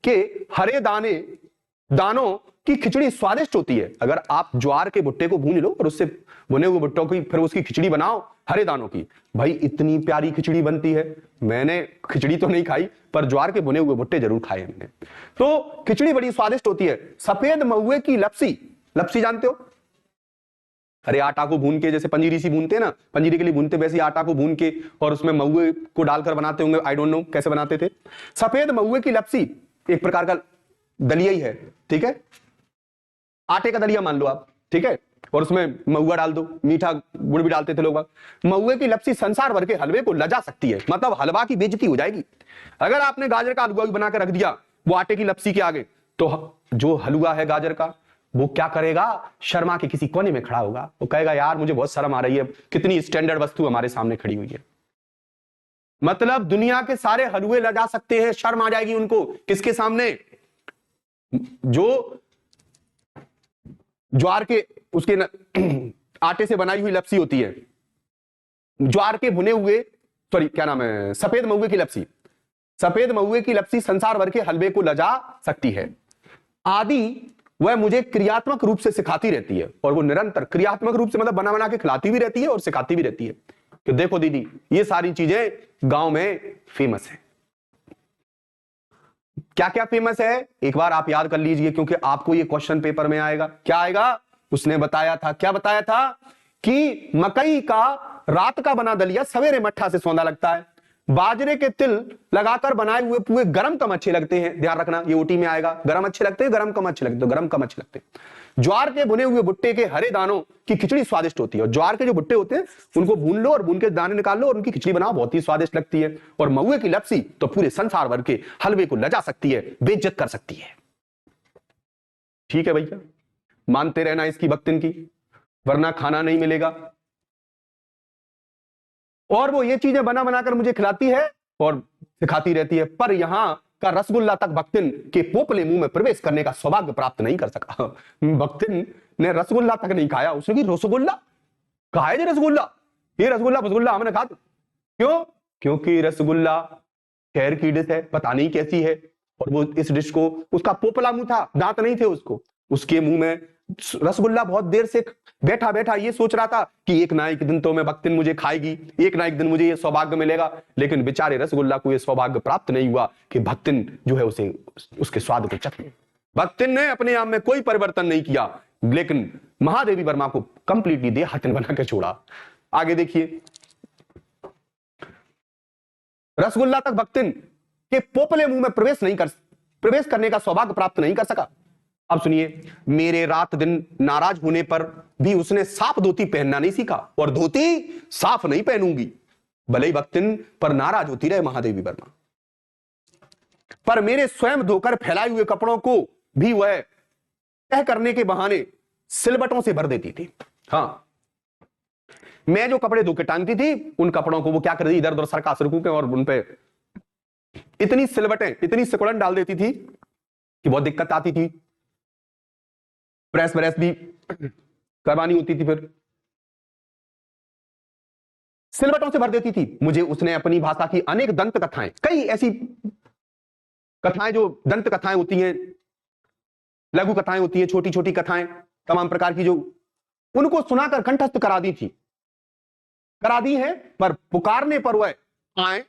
के हरे दानों की खिचड़ी स्वादिष्ट होती है। अगर आप ज्वार के भुट्टे को भून लो और उससे भुने हुए भुट्टों की फिर उसकी खिचड़ी बनाओ हरे दानों की, भाई इतनी प्यारी खिचड़ी बनती है। मैंने खिचड़ी तो नहीं खाई, पर ज्वार के भुने हुए भुट्टे जरूर खाए मैंने, तो खिचड़ी बड़ी स्वादिष्ट होती है। सफेद महुए की लपसी, लपसी जानते हो, अरे आटा को भून के, जैसे पंजीरी सी भूनते हैं ना, पंजीरी के लिए भूनते, वैसे आटा को भून के और उसमें महुए को डालकर बनाते होंगे, आई डोंट नो कैसे बनाते थे। सफेद महुए की लपसी एक प्रकार का दलिया ही है, ठीक है, आटे का दलिया मान लो आप, ठीक है, और उसमें महुआ डाल दो, मीठा गुड़ भी डालते थे लोग। महुए की लपसी संसार भर के हलवे को लजा सकती है, मतलब हलवा की बेइज्जती हो जाएगी। अगर आपने गाजर का हलवा बनाकर रख दिया वो आटे की लपसी के आगे, तो जो हलवा है गाजर का, वो क्या करेगा, शर्मा के किसी कोने में खड़ा होगा, वो कहेगा यार मुझे बहुत शर्म आ रही है, कितनी स्टैंडर्ड वस्तु हमारे सामने खड़ी हुई है। मतलब दुनिया के सारे हलवे लजा सकते हैं, शर्म आ जाएगी उनको, किसके सामने, जो ज्वार के उसके आटे से बनाई हुई लपसी होती है, ज्वार के भुने हुए, सॉरी क्या नाम है, सफेद महुए की लपसी, सफेद महुए की लपसी संसार भर के हलवे को लजा सकती है आदि वह मुझे क्रियात्मक रूप से सिखाती रहती है, और वो निरंतर क्रियात्मक रूप से मतलब बना बना के खिलाती भी रहती है और सिखाती भी रहती है कि देखो दीदी ये सारी चीजें गांव में फेमस है। क्या क्या फेमस है एक बार आप याद कर लीजिए, क्योंकि आपको ये क्वेश्चन पेपर में आएगा। क्या आएगा? उसने बताया था, क्या बताया था कि मकई का रात का बना दलिया सवेरे मट्ठा से सौंधा लगता है, बाजरे के तिल लगाकर बनाए हुए पुए गरम कम अच्छे लगते हैं। ध्यान रखना ये ओटी में आएगा, गरम अच्छे लगते हैं, गरम कम अच्छे लगते हैं, गरम कम अच्छे लगते हैं। ज्वार के भुने हुए भुट्टे के हरे दानों की खिचड़ी स्वादिष्ट होती है, और ज्वार के जो भुट्टे होते हैं उनको भून लो और भून के दाने निकाल लो और उनकी खिचड़ी बनाओ, बहुत ही स्वादिष्ट लगती है। और महुए की लपसी तो पूरे संसार भर के हलवे को लजा सकती है, बेइज्जत कर सकती है। ठीक है भैया, मानते रहना इसकी भक्तिन की, वरना खाना नहीं मिलेगा। और वो ये चीजें बना बनाकर मुझे खिलाती है और सिखाती रहती है, पर यहां का रसगुल्ला तक भक्तिन के पोपले मुंह में प्रवेश करने का सौभाग्य प्राप्त नहीं कर सका। भक्तिन ने रसगुल्ला तक नहीं खाया, उसने की रसगुल्ला कहा है, रसगुल्ला ये रसगुल्ला हमने खा। क्यों? क्योंकि रसगुल्ला शहर की डिश है, पता नहीं कैसी है, और वो इस डिश को, उसका पोपला मुंह था, दांत नहीं थे उसको, उसके मुंह में रसगुल्ला बहुत देर से बैठा बैठा ये सोच रहा था कि एक ना एक दिन तो मैं भक्तिन मुझे खाएगी, एक ना एक दिन मुझे ये सौभाग्य मिलेगा। लेकिन बेचारे रसगुल्ला को ये सौभाग्य प्राप्त नहीं हुआ कि भक्तिन जो है उसे उसके स्वाद को चखे। भक्तिन ने अपने आप में कोई परिवर्तन नहीं किया, लेकिन महादेवी वर्मा को कंप्लीटली देहातन बना के छोड़ा। आगे देखिए, रसगुल्ला तक भक्तिन के पोपले मुंह में प्रवेश करने का सौभाग्य प्राप्त नहीं कर सका। अब सुनिए, मेरे रात दिन नाराज होने पर भी उसने साफ धोती पहनना नहीं सीखा, और धोती साफ नहीं पहनूंगी भले ही भक्तिन पर नाराज होती रहे महादेवी वर्मा, पर मेरे स्वयं धोकर फैलाए हुए कपड़ों को भी वह तह करने के बहाने सिलबटों से भर देती थी। हाँ, मैं जो कपड़े धो के टांगती थी उन कपड़ों को वो क्या कर दी, इधर उधर सरका सरकू के, और उन पे इतनी सिलबटें, इतनी सिकुड़न डाल देती थी कि बहुत दिक्कत आती थी। प्रेस व्रेस भी करवानी होती थी, फिर सिलबटों से भर देती थी मुझे। उसने अपनी भाषा की अनेक दंत कथाएं, कई ऐसी कथाएं जो दंत कथाएं होती हैं, लघु कथाएं होती हैं, छोटी छोटी कथाएं तमाम प्रकार की, जो उनको सुनाकर कंठस्थ करा दी है, पर पुकारने पर वह आए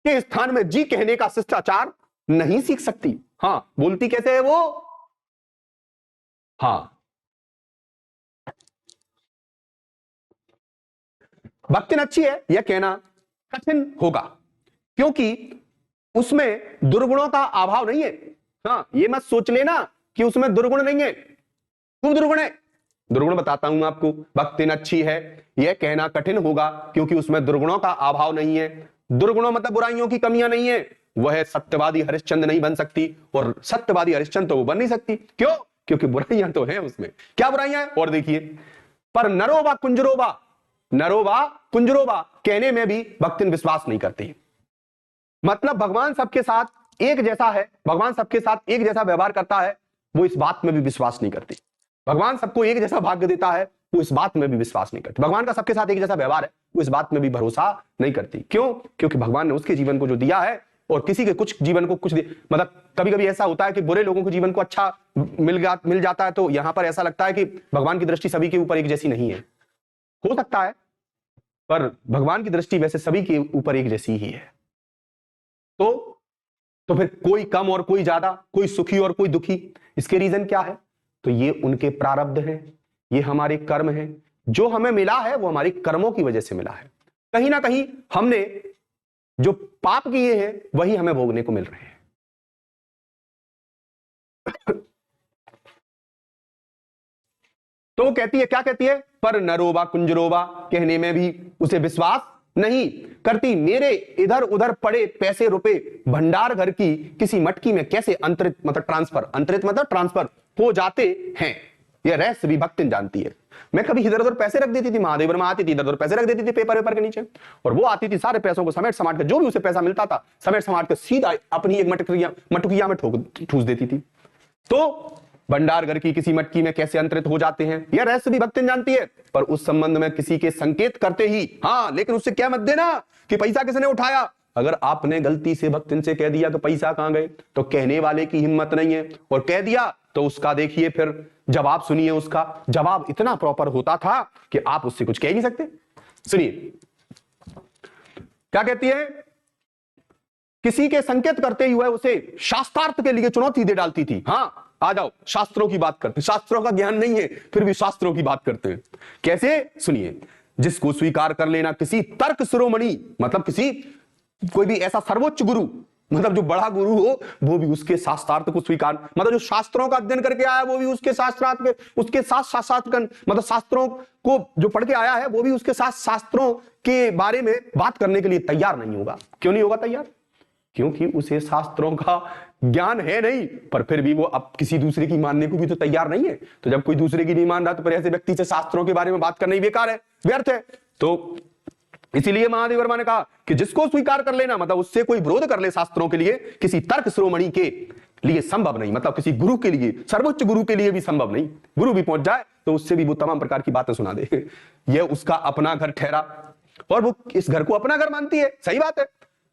के स्थान में जी कहने का शिष्टाचार नहीं सीख सकती। हाँ, बोलती कैसे है वो? हाँ, भक्तिन अच्छी है यह कहना कठिन होगा, क्योंकि उसमें दुर्गुणों का अभाव नहीं है। हाँ, ये मत सोच लेना कि उसमें दुर्गुण नहीं है, खूब दुर्गुण है। दुर्गुण बताता हूं आपको। भक्तिन अच्छी है यह कहना कठिन होगा, क्योंकि उसमें दुर्गुणों का अभाव नहीं है। दुर्गुणों मतलब बुराइयों की कमियां नहीं है। वह सत्यवादी हरिश्चंद्र नहीं बन सकती, और सत्यवादी हरिश्चंद्र तो वो बन नहीं सकती। क्यों? क्योंकि बुराइयां तो हैं उसमें। क्या बुराइयां हैं? और देखिए, पर नरोबा कुंजरोबा कहने में भी भक्तिन विश्वास नहीं करती। मतलब भगवान सबके साथ एक जैसा है, भगवान सबके साथ एक जैसा व्यवहार करता है, वो इस बात में भी विश्वास नहीं करती। भगवान सबको एक जैसा भाग्य देता है, वो इस बात में भी विश्वास नहीं करती। भगवान का सबके साथ एक जैसा व्यवहार है, वो इस बात में भी भरोसा नहीं करती। क्यों? क्योंकि भगवान ने उसके जीवन को जो दिया है, और किसी के कुछ जीवन को कुछ मतलब कभी कभी ऐसा होता है कि बुरे लोगों को जीवन को अच्छा मिल जाता है, तो यहां पर ऐसा लगता है कि भगवान की दृष्टि सभी के ऊपर एक जैसी नहीं है। हो सकता है, पर भगवान की दृष्टि वैसे सभी के ऊपर एक जैसी ही है। तो फिर कोई कम और कोई ज्यादा, कोई सुखी और कोई दुखी, इसके रीजन क्या है? तो ये उनके प्रारब्ध हैं, ये हमारे कर्म हैं। जो हमें मिला है वो हमारे कर्मों की वजह से मिला है। कहीं ना कहीं हमने जो पाप किए हैं वही हमें भोगने को मिल रहे हैं। तो वो कहती है, क्या कहती है? पर नरोबा कुंजरोबा कहने में भी उसे विश्वास नहीं करती। मेरे इधर उधर पड़े पैसे रुपए भंडार घर की किसी मटकी में कैसे अंतरित मतलब ट्रांसफर हो जाते हैं, यह रहस्य भी भक्तिन जानती है। मैं कभी इधर उधर पैसे रख देती थी, महादेव वर्मा आती थी, इधर उधर पैसे रख देती थी पेपर के नीचे, और वो आती थी, सारे पैसों को समेट समाट कर, जो भी उसे पैसा मिलता था समेट समाट कर सीधा अपनी एक मटकिया में ठूस देती थी। तो भंडार घर की किसी मटकी में कैसे अंतरित हो जाते हैं, यह रहस्य भी भक्तिन जानती है। पर उस संबंध में किसी के संकेत करते ही, हाँ लेकिन उससे क्या मत देना कि पैसा किसने उठाया। अगर आपने गलती से भक्तिन से कह दिया कि पैसा कहां गए, तो कहने वाले की हिम्मत नहीं है, और कह दिया तो उसका देखिए फिर जवाब सुनिए। उसका जवाब इतना प्रॉपर होता था कि आप उससे कुछ कह नहीं सकते। सुनिए क्या कहती है, किसी के संकेत करते ही वह उसे शास्त्रार्थ के लिए चुनौती दे डालती थी। हाँ आ जाओ, शास्त्रों की बात करते, शास्त्रों का ज्ञान नहीं है फिर भी शास्त्रों की बात करते हैं। कैसे, सुनिए, जिसको स्वीकार कर लेना किसी तर्क शिरोमणि, मतलब किसी कोई भी ऐसा सर्वोच्च गुरु, मतलब जो बड़ा गुरु हो, वो भी उसके शास्त्रार्थ को स्वीकार, मतलब जो शास्त्रों का अध्ययन करके आया वो भी उसके शास्त्रार्थ के, उसके साथ शास्त्रार्थ, मतलब शास्त्रों को जो पढ़ के आया है वो भी उसके साथ शास्त्रों के बारे में बात करने के लिए तैयार नहीं होगा। क्यों नहीं होगा तैयार? क्योंकि उसे शास्त्रों का ज्ञान है नहीं, पर फिर भी वो अब किसी दूसरे की मानने को भी तो तैयार नहीं है। तो जब कोई दूसरे की नहीं मान रहा तो फिर ऐसे व्यक्ति से शास्त्रों के बारे में बात करना ही बेकार है, व्यर्थ है। तो इसीलिए महादेव वर्मा ने कहा कि जिसको स्वीकार कर लेना, मतलब उससे कोई विरोध कर ले शास्त्रों के लिए, किसी तर्क शिरोमणि के लिए संभव नहीं, मतलब किसी गुरु के लिए, सर्वोच्च गुरु के लिए भी संभव नहीं। गुरु भी पहुंच जाए तो उससे भी वो तमाम प्रकार की बातें सुना दे। यह उसका अपना घर ठहरा, और वो इस घर को अपना घर मानती है, सही बात है,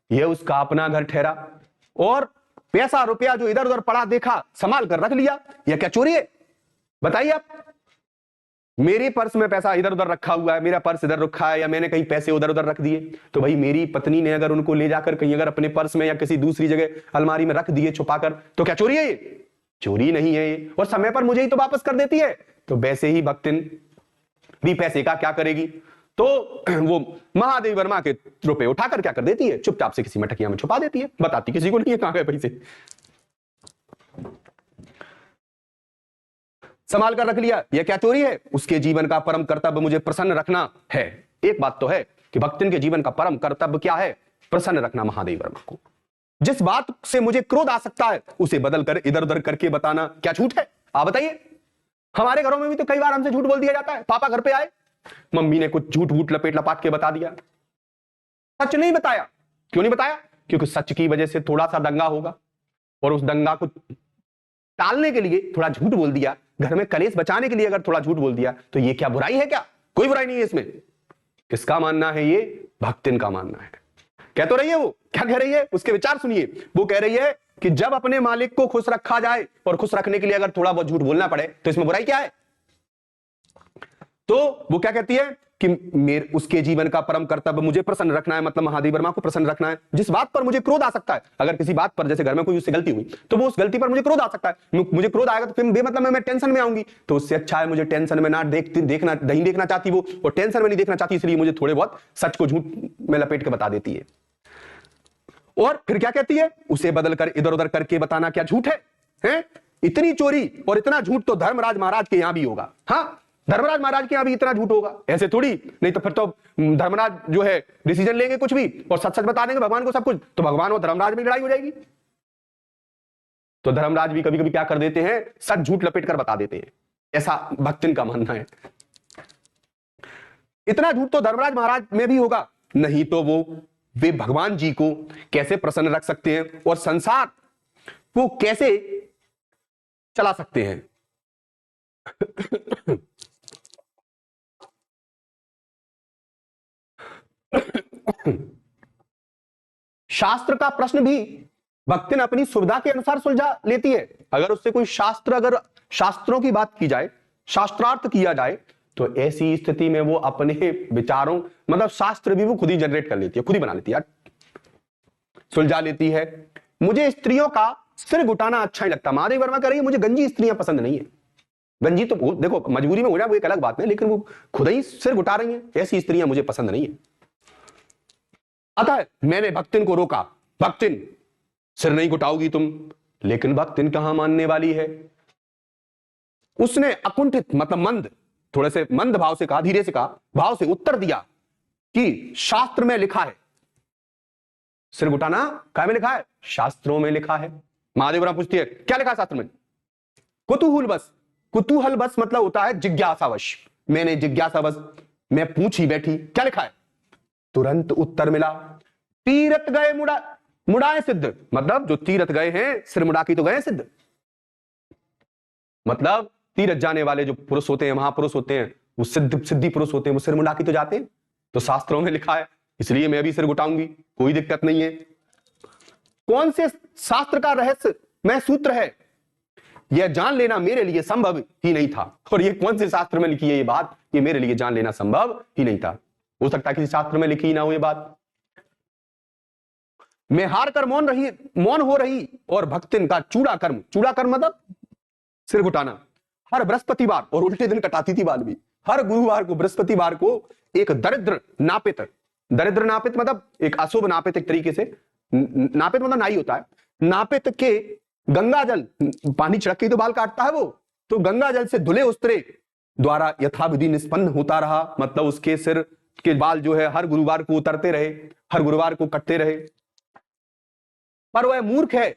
यह उसका अपना घर ठहरा, और पैसा रुपया जो इधर उधर पड़ा देखा संभाल कर रख लिया। यह क्या चोरी है बताइए आप? मेरे पर्स में पैसा इधर उधर रखा हुआ है, मेरा पर्स इधर रखा है, या मैंने कहीं पैसे उधर उधर रख दिए, तो भाई मेरी पत्नी ने अगर उनको ले जाकर कहीं अगर अपने पर्स में या किसी दूसरी जगह अलमारी में रख दिए छुपाकर, तो क्या चोरी है? ये चोरी नहीं है ये, और समय पर मुझे ही तो वापस कर देती है। तो वैसे ही भक्तिन भी पैसे का क्या करेगी, तो वो महादेव वर्मा के रुपए उठाकर क्या कर देती है, चुपचाप से किसी मटकिया में छुपा देती है, बताती किसी को नहीं है कहां गए पैसे, संभाल कर रख लिया। यह क्या चोरी है? उसके जीवन का परम कर्तव्य मुझे प्रसन्न रखना है। एक बात तो है कि भक्तिन के जीवन का परम कर्तव्य क्या है? प्रसन्न रखना महादेव वर्मा को। जिस बात से मुझे क्रोध आ सकता है उसे बदल कर इधर उधर करके बताना क्या झूठ है? आप बताइए। हमारे घरों में भी तो कई बार हमसे झूठ बोल दिया जाता है। पापा घर पे आए, मम्मी ने कुछ झूठ वूठ लपेट लपाट के बता दिया, सच नहीं बताया। क्यों नहीं बताया? क्योंकि सच की वजह से थोड़ा सा दंगा होगा, और उस दंगा को टालने के लिए थोड़ा झूठ बोल दिया, घर में कलेश बचाने के लिए अगर थोड़ा झूठ बोल दिया, तो ये क्या बुराई है? क्या कोई बुराई नहीं है इसमें। किसका मानना है ये? भक्तिन का मानना है। कह तो रही है वो, क्या कह रही है? उसके विचार सुनिए। वो कह रही है कि जब अपने मालिक को खुश रखा जाए और खुश रखने के लिए अगर थोड़ा बहुत झूठ बोलना पड़े तो इसमें बुराई क्या है? तो वो क्या कहती है कि मेरे उसके जीवन का परम कर्तव्य मुझे प्रसन्न रखना है, मतलब महादेव वर्मा को प्रसन्न रखना है। जिस बात पर मुझे क्रोध आ सकता है, अगर किसी बात पर, जैसे घर में कोई उससे गलती हुई, तो वो उस गलती पर मुझे क्रोध आ सकता है, मुझे क्रोध आएगा तो फिर बेमतलब मैं टेंशन में आऊंगी। तो उससे अच्छा है मुझे टेंशन में ना देखना नहीं देखना चाहती वो, और टेंशन में नहीं देखना चाहती, इसलिए मुझे थोड़े बहुत सच को झूठ में लपेट के बता देती है। और फिर क्या कहती है? उसे बदलकर इधर उधर करके बताना क्या झूठ है? इतनी चोरी और इतना झूठ तो धर्मराज महाराज के यहां भी होगा। हाँ, धर्मराज महाराज के यहां भी इतना झूठ होगा, ऐसे थोड़ी, नहीं तो फिर तो धर्मराज जो है डिसीजन लेंगे कुछ भी और सच सच बता देंगे भगवान को सब कुछ, तो भगवान और धर्मराज में लड़ाई हो जाएगी। तो धर्मराज भी कभी कभी क्या कर देते हैं, सच झूठ लपेट कर बता देते हैं, ऐसा भक्तिन का मानना है। इतना झूठ तो धर्मराज महाराज में भी होगा, नहीं तो वे भगवान जी को कैसे प्रसन्न रख सकते हैं और संसार वो कैसे चला सकते हैं। शास्त्र का प्रश्न भी भक्तिन अपनी सुविधा के अनुसार सुलझा लेती है। अगर उससे कोई अगर शास्त्रों की बात की जाए, शास्त्रार्थ किया जाए, तो ऐसी स्थिति में वो अपने विचारों, मतलब शास्त्र भी वो खुद ही जनरेट कर लेती है, खुद ही बना लेती है, सुलझा लेती है। मुझे स्त्रियों का सिर घुटाना अच्छा ही लगता। महादेव वर्मा कह रही है मुझे गंजी स्त्रियां पसंद नहीं है। गंजी तो देखो मजबूरी में हो जाए वो एक अलग बात है, लेकिन वो खुद ही सिर घुटा रही हैं, ऐसी स्त्रियां मुझे पसंद नहीं है। अतः मैंने भक्तिन को रोका, भक्तिन सिर नहीं घुटाओगी तुम। लेकिन भक्तिन कहां मानने वाली है। उसने अकुंठित, मतलब मंद, थोड़े से मंद भाव से कहा, धीरे से कहा, भाव से उत्तर दिया कि शास्त्र में लिखा है। सिर घुटाना क्या में लिखा है? शास्त्रों में लिखा है। महादेव वर्मा पूछती है क्या लिखा है शास्त्र में? कुतूहल बस, कुतूहल बस मतलब होता है जिज्ञासावश। मैंने जिज्ञासावश मैं पूछी बैठी क्या लिखा है, तुरंत उत्तर मिला, तीरथ गए मुड़ाए सिद्ध। मतलब जो तीरथ गए हैं सिर मुड़ा की तो गए सिद्ध। मतलब तीरथ जाने वाले जो पुरुष होते हैं, महापुरुष होते हैं, वो सिद्धि पुरुष होते हैं, वो सिर मुंडा के तो जाते हैं। तो शास्त्रों में लिखा है, इसलिए मैं भी सिर गुटाऊंगी, कोई दिक्कत नहीं है। कौन से शास्त्र का रहस्य में सूत्र है, यह जान लेना मेरे लिए संभव ही नहीं था। और ये कौन से शास्त्र में लिखी है ये बात, ये मेरे लिए जान लेना संभव ही नहीं था। हो सकता है किसी शास्त्र में लिखी ही ना हो ये बात। मैं हार कर मौन हो रही और भक्तिन का चूड़ा कर्म मतलब सिर घुटाना, हर बृहस्पतिवार, और उल्टे दिन कटाती थी बाल भी, हर गुरुवार को बृहस्पतिवार को एक दरिद्र नापित मतलब एक अशुभ नापित, एक तरीके से नापित मतलब नाई होता है, नापित के गंगा जल, पानी छिड़क के तो बाल काटता है वो, तो गंगा जल से धुले उस्तरे द्वारा यथाविधि निष्पन्न होता रहा। मतलब उसके सिर के बाल जो है हर गुरुवार को उतरते रहे, हर गुरुवार को कटते रहे। पर वह मूर्ख है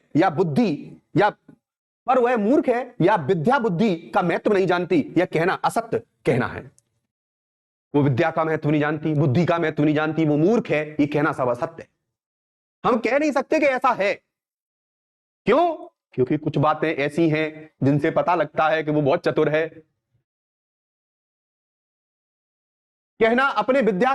या विद्या बुद्धि का महत्व नहीं जानती, यह कहना असत्य कहना है। वो विद्या का महत्व नहीं जानती, बुद्धि का महत्व नहीं जानती, वो मूर्ख है, ये कहना सब असत्य है। हम कह नहीं सकते कि ऐसा है। क्यों? क्योंकि कुछ बातें ऐसी हैं जिनसे पता लगता है कि वो बहुत चतुर है। कहना अपने विद्या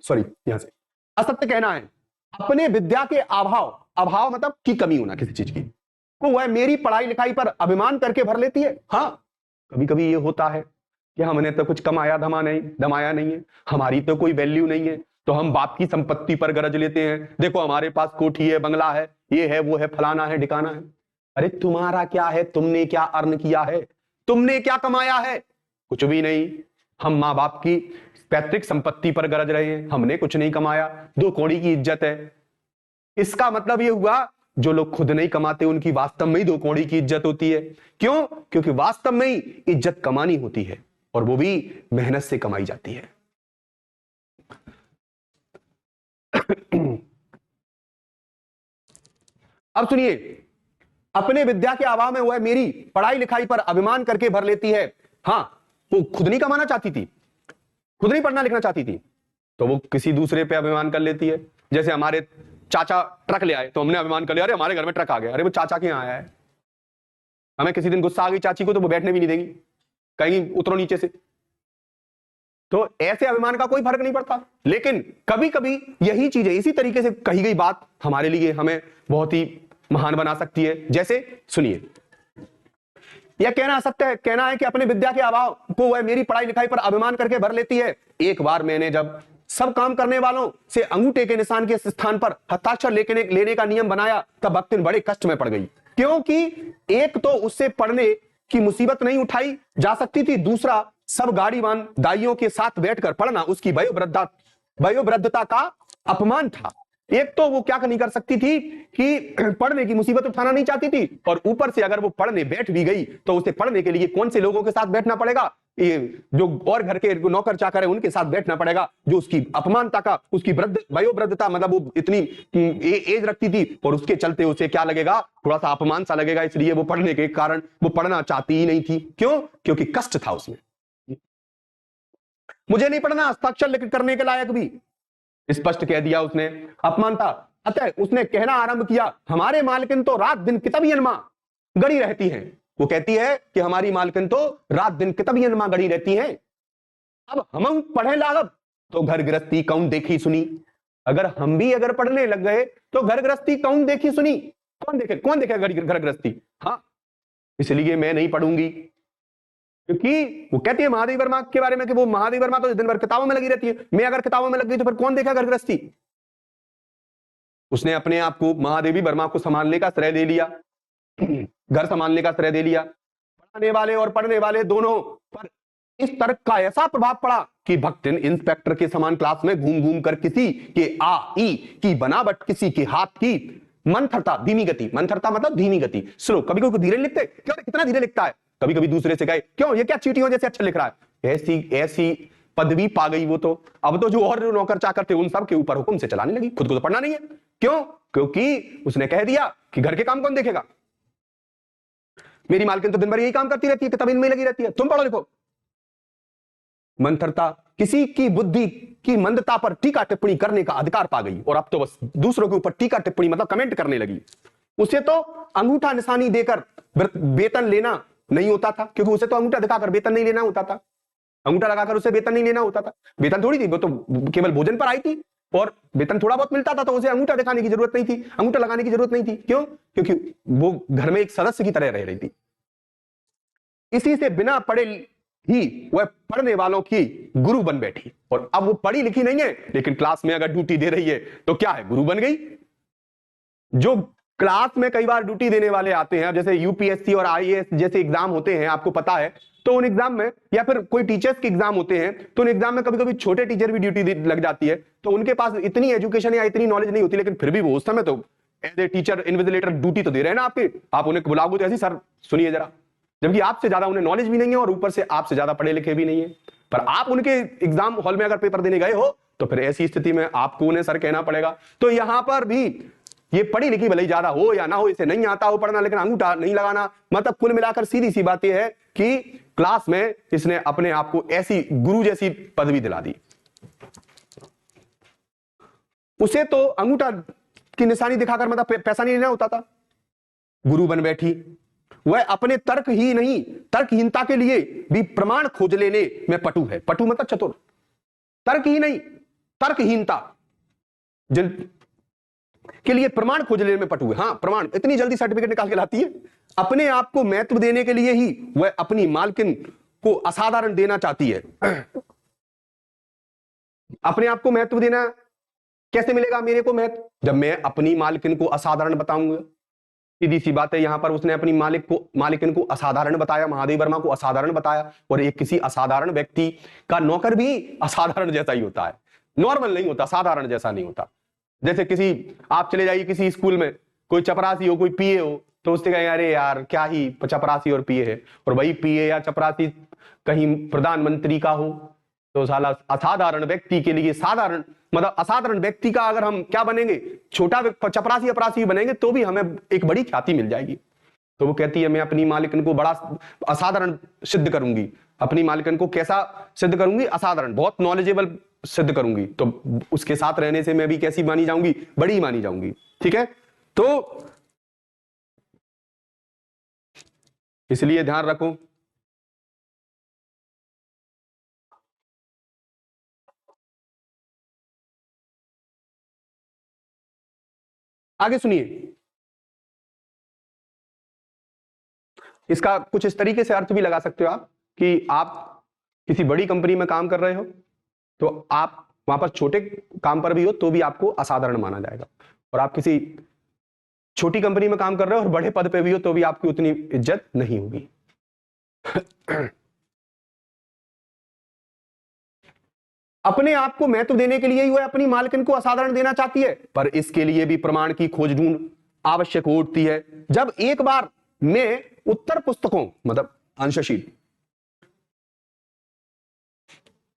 यहां से असत्य कहना है, अपने विद्या के अभाव मतलब की कमी होना किसी चीज की, तो वह मेरी पढ़ाई लिखाई पर अभिमान करके भर लेती है। हाँ, कभी कभी ये होता है कि हमने तो कुछ कमाया दमाया नहीं है, हमारी तो कोई वैल्यू नहीं है, तो हम बाप की संपत्ति पर गरज लेते हैं, देखो हमारे पास कोठी है, बंगला है, ये है, वो है, फलाना है, ठिकाना है। अरे तुम्हारा क्या है? तुमने क्या अर्न किया है? तुमने क्या कमाया है? कुछ भी नहीं। हम माँ बाप की पैतृक संपत्ति पर गरज रहे हैं, हमने कुछ नहीं कमाया, 2 कौड़ी की इज्जत है। इसका मतलब यह हुआ जो लोग खुद नहीं कमाते उनकी वास्तव में ही 2 कौड़ी की इज्जत होती है। क्यों? क्योंकि वास्तव में ही इज्जत कमानी होती है, और वो भी मेहनत से कमाई जाती है। अब सुनिए, अपने विद्या के अभाव में वह मेरी पढ़ाई लिखाई पर अभिमान करके भर लेती है। हाँ, वो खुद नहीं कमाना चाहती थी, खुद नहीं पढ़ना लिखना चाहती थी, तो वो किसी दूसरे पे अभिमान कर लेती है। जैसे हमारे चाचा ट्रक ले आए तो हमने अभिमान कर लिया, अरे हमारे घर में ट्रक आ गया, अरे वो चाचा के यहाँ आया है। हमें किसी दिन गुस्सा आ गई चाची को तो वो बैठने भी नहीं देगी, कहीं उतरो नीचे से। तो ऐसे अभिमान का कोई फर्क नहीं पड़ता। लेकिन कभी कभी यही चीजें, इसी तरीके से कही गई बात हमारे लिए हमें बहुत ही महान बना सकती है। जैसे सुनिए, यह कहना सत्य है, कहना है कि अपने विद्या के अभाव को वह मेरी पढ़ाई लिखाई पर अभिमान करके भर लेती है। एक बार मैंने जब सब काम करने वालों से अंगूठे के निशान के स्थान पर हस्ताक्षर लेने का नियम बनाया, तब भक्तिन बड़े कष्ट में पड़ गई। क्योंकि एक तो उससे पढ़ने की मुसीबत नहीं उठाई जा सकती थी, दूसरा सब गाड़ीवान दाइयों के साथ बैठकर पढ़ना उसकी वयोवृद्धता का अपमान था। एक तो वो क्या नहीं कर सकती थी कि पढ़ने की मुसीबत उठाना नहीं चाहती थी, और ऊपर से अगर वो पढ़ने बैठ भी गई तो उसे पढ़ने के लिए कौन से लोगों के साथ बैठना पड़ेगा? ये जो और घर के नौकर चाकर है उनके साथ बैठना पड़ेगा, जो उसकी अपमानता का, उसकी वयोवृद्धता मतलब वो इतनी एज रखती थी, और उसके चलते उसे क्या लगेगा? थोड़ा सा अपमान सा लगेगा। इसलिए वो पढ़ने के कारण वो पढ़ना चाहती ही नहीं थी। क्यों? क्योंकि कष्ट था उसमें। मुझे नहीं पढ़ना, हस्ताक्षर करने के लायक भी, स्पष्ट कह दिया उसने। अपमान था। अतः उसने कहना आरंभ किया, हमारे मालकिन तो रात दिन किताबियन मां गड़ी रहती हैं। वो कहती है कि हमारी मालकिन तो रात दिन किताबियन मां गड़ी रहती हैं। अब हम पढ़े लागब तो घर गृहस्थी कौन देखी सुनी। अगर हम भी अगर पढ़ने लग गए तो घर गृहस्थी कौन देखी सुनी? कौन देखे घर गृहस्थी? हाँ, इसलिए मैं नहीं पढ़ूंगी। क्योंकि वो कहती है महादेवी वर्मा के बारे में कि वो महादेवी वर्मा तो दिन भर किताबों में लगी रहती है, मैं अगर किताबों में लग गई तो फिर कौन देखा घर गृहस्थी? उसने अपने आप को महादेवी वर्मा को संभालने का श्रेय दे लिया, घर संभालने का श्रेय दे लिया। पढ़ाने वाले और पढ़ने वाले दोनों पर इस तर्क का ऐसा प्रभाव पड़ा कि भक्तिन इंस्पेक्टर के समान क्लास में घूम घूम कर किसी के आ ई की बनावट, किसी के हाथ की मंथरता, धीमी गति, मंथरता मतलब धीमी गति, स्लो, कभी कोई धीरे लिखते, क्यों इतना धीरे लिखता है? कभी कभी दूसरे से कहे क्यों ये क्या चीटियों जैसे अच्छा लिख रहा है? ऐसी पदवी पा गई वो तो। अब तो जो और नौकर चाकर थे उन सब के ऊपर हुक्म से चलाने लगी, खुद को तो पढ़ना नहीं है। क्यों? क्योंकि उसने कह दिया कि घर के काम कौन देखेगा? मेरी मालकिन तो दिन भर यही काम करती रहती है, किताब इनमें लगी रहती है, तुम पढ़ो लिखो। मंथरता किसी की बुद्धि की मंदता पर टीका टिप्पणी करने का अधिकार पा गई, और अब तो बस दूसरों के ऊपर टीका टिप्पणी मतलब कमेंट करने लगी। उसे तो अंगूठा निशानी देकर वेतन लेना नहीं होता था, क्योंकि उसे तो अंगूठा दिखाकर वेतन नहीं लेना होता था, अंगूठा लगाकर उसे वेतन नहीं लेना होता था। वेतन थोड़ी थी, वो तो केवल भोजन पर आई थी और वेतन थोड़ा बहुत मिलता था, तो उसे अंगूठा दिखाने की जरूरत नहीं थी, अंगूठा लगाने की जरूरत नहीं थी। क्यों? क्योंकि वो घर में एक सदस्य की तरह रह रही थी। इसी से बिना पढ़े ही वह पढ़ने वालों की गुरु बन बैठी। और अब वो पढ़ी लिखी नहीं है, लेकिन क्लास में अगर ड्यूटी दे रही है तो क्या है, गुरु बन गई। जो क्लास में कई बार ड्यूटी देने वाले आते हैं, जैसे यूपीएससी और आईएएस जैसे एग्जाम होते हैं, आपको पता है, तो उन एग्जाम में, या फिर कोई टीचर्स के एग्जाम होते हैं, तो उन एग्जाम में कभी कभी छोटे टीचर भी ड्यूटी लग जाती है, तो उनके पास इतनी एजुकेशन या इतनी नॉलेज नहीं होती, लेकिन फिर भी वो उस समय तो as a teacher invigilator duty तो दे रहे हैं ना आपके। आप उन्हें बुलाओगे तो ऐसी, सर सुनिए जरा, जबकि आपसे ज्यादा उन्हें नॉलेज भी नहीं है और ऊपर से आपसे ज्यादा पढ़े लिखे भी नहीं है, पर आप उनके एग्जाम हॉल में अगर पेपर देने गए हो तो फिर ऐसी स्थिति में आपको उन्हें सर कहना पड़ेगा। तो यहां पर भी ये पढ़ी लिखी भले ही ज्यादा हो या ना हो, इसे नहीं आता हो पढ़ना, लेकिन अंगूठा नहीं लगाना, मतलब कुल मिलाकर सीधी सी बात यह है कि क्लास में इसने अपने आप को ऐसी गुरु जैसी पदवी दिला दी। उसे तो अंगूठा की निशानी दिखाकर मतलब पैसा नहीं लेना होता था, गुरु बन बैठी। वह अपने तर्क ही नहीं, तर्कहीनता के लिए भी प्रमाण खोज लेने में पटु है। पटु मतलब चतुर, तर्क ही नहीं, तर्कहीनता जिन के लिए प्रमाण खोज लेने में पटु है। हाँ, प्रमाण इतनी जल्दी सर्टिफिकेट निकाल के लाती है। अपने आप को महत्व देने के लिए ही वह अपनी मालकिन को असाधारण देना चाहती है। अपने आप को महत्व देना कैसे मिलेगा मेरे को महत्व? जब मैं अपनी मालकिन को असाधारण बताऊंगा। सीधी सी बात है, यहां पर उसने अपनी मालिकिन को असाधारण बताया, महादेव वर्मा को असाधारण बताया। और एक किसी असाधारण व्यक्ति का नौकर भी असाधारण जैसा ही होता है, नॉर्मल नहीं होता, साधारण जैसा नहीं होता। जैसे किसी, आप चले जाइए किसी स्कूल में, कोई चपरासी हो, कोई पीए हो, तो उससे कहें अरे यार क्या ही चपरासी और पीए है, और वही पीए या चपरासी कहीं प्रधानमंत्री का हो, तो साला असाधारण व्यक्ति के लिए साधारण, मतलब असाधारण व्यक्ति का अगर हम क्या बनेंगे, छोटा चपरासी अपरासी बनेंगे तो भी हमें एक बड़ी ख्याति मिल जाएगी। तो वो कहती है मैं अपनी मालिकन को बड़ा असाधारण सिद्ध करूंगी। अपनी मालिकन को कैसा सिद्ध करूंगी? असाधारण, बहुत नॉलेजेबल सिद्ध करूंगी। तो उसके साथ रहने से मैं भी कैसी मानी जाऊंगी? बड़ी मानी जाऊंगी। ठीक है, तो इसलिए ध्यान रखो। आगे सुनिए, इसका कुछ इस तरीके से अर्थ भी लगा सकते हो आप कि आप किसी बड़ी कंपनी में काम कर रहे हो, तो आप वहां पर छोटे काम पर भी हो तो भी आपको असाधारण माना जाएगा, और आप किसी छोटी कंपनी में काम कर रहे हो और बड़े पद पे भी हो तो भी आपकी उतनी इज्जत नहीं होगी। अपने आप को महत्व देने के लिए ही वह अपनी मालकिन को असाधारण देना चाहती है, पर इसके लिए भी प्रमाण की खोज ढूंढ आवश्यक होती है। जब एक बार मैं उत्तर पुस्तकों मतलब अंशशील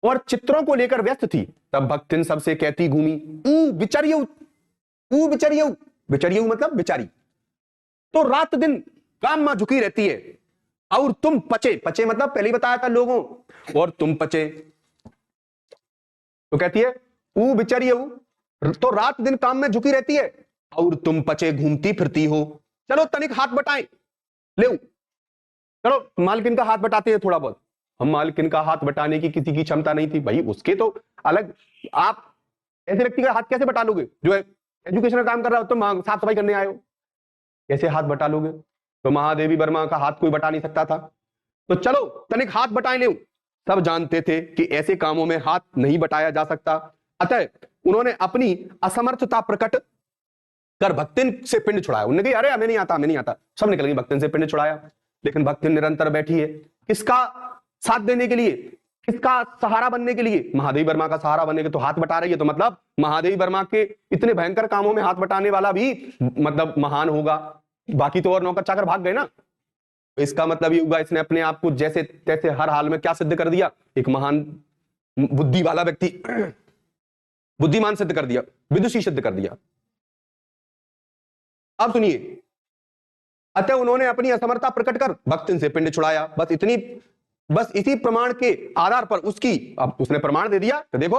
और चित्रों को लेकर व्यस्त थी, तब भक्तिन सबसे कहती घूमी, बिचरियऊ, बिचरियऊ, बिचरियऊ मतलब बिचारी, तो रात दिन काम में झुकी रहती है, और तुम पचे, पचे मतलब पहले ही बताया था लोगों, और तुम पचे, तो कहती है ऊ बिचरियऊ, तो रात दिन काम में झुकी रहती है और तुम पचे घूमती फिरती हो। चलो तनिक हाथ बटाएं, ले चलो मालकिन का हाथ बटाते हैं थोड़ा बहुत। हम मालकिन का हाथ बटाने की किसी की क्षमता नहीं थी भाई, उसके तो अलग। आप ऐसे व्यक्ति का हाथ कैसे बटा लोगे जो है एजुकेशन का काम कर रहा हो, तुम साफ सफाई करने आए हो, कैसे हाथ बटा लोगे? तो महादेवी वर्मा का हाथ कोई बटा नहीं सकता था। तो चलो तनिक हाथ बटाए ले। सब जानते थे कि ऐसे कामों में हाथ नहीं बटाया जा सकता, अतः उन्होंने अपनी असमर्थता प्रकट कर भक्तिन से पिंड छुड़ाया। उन्होंने कहा अरे हमें नहीं आता, हमें नहीं आता, सब निकल गई, भक्तिन से पिंड छुड़ाया। लेकिन भक्तिन निरंतर बैठी है, किसका साथ देने के लिए, किसका सहारा बनने के लिए? महादेवी वर्मा का सहारा बनने के। तो हाथ बटा रही है तो मतलब महादेवी वर्मा के इतने भयंकर कामों में हाथ बटाने वाला भी मतलब महान होगा, बाकी तो और नौकर चाकर भाग गए ना। इसका मतलब ये होगा इसने अपने आप को जैसे तैसे हर हाल में क्या सिद्ध कर दिया, एक महान बुद्धि वाला व्यक्ति, बुद्धिमान सिद्ध कर दिया, विदुषी सिद्ध कर दिया। अब सुनिए, अतः उन्होंने अपनी असमर्थता प्रकट कर भक्तिन से पिंड छुड़ाया। बस इसी प्रमाण के आधार पर उसकी, अब उसने प्रमाण दे दिया तो देखो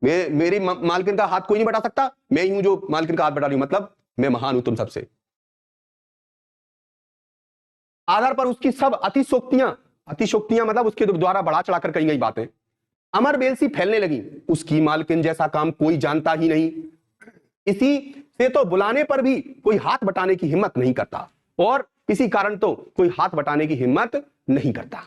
मेरी मालकिन का हाथ कोई नहीं बटा सकता, मैं ही हूं जो मालकिन का हाथ बटा रही हूं, मतलब मैं महान हूं तुम सबसे। आधार पर उसकी सब अतिशोक्तियां मतलब उसके द्वारा बढ़ा चढ़ाकर कही गई बातें अमर बेलसी फैलने लगी। उसकी मालकिन जैसा काम कोई जानता ही नहीं, इसी से तो बुलाने पर भी कोई हाथ बटाने की हिम्मत नहीं करता, और इसी कारण तो कोई हाथ बटाने की हिम्मत नहीं करता।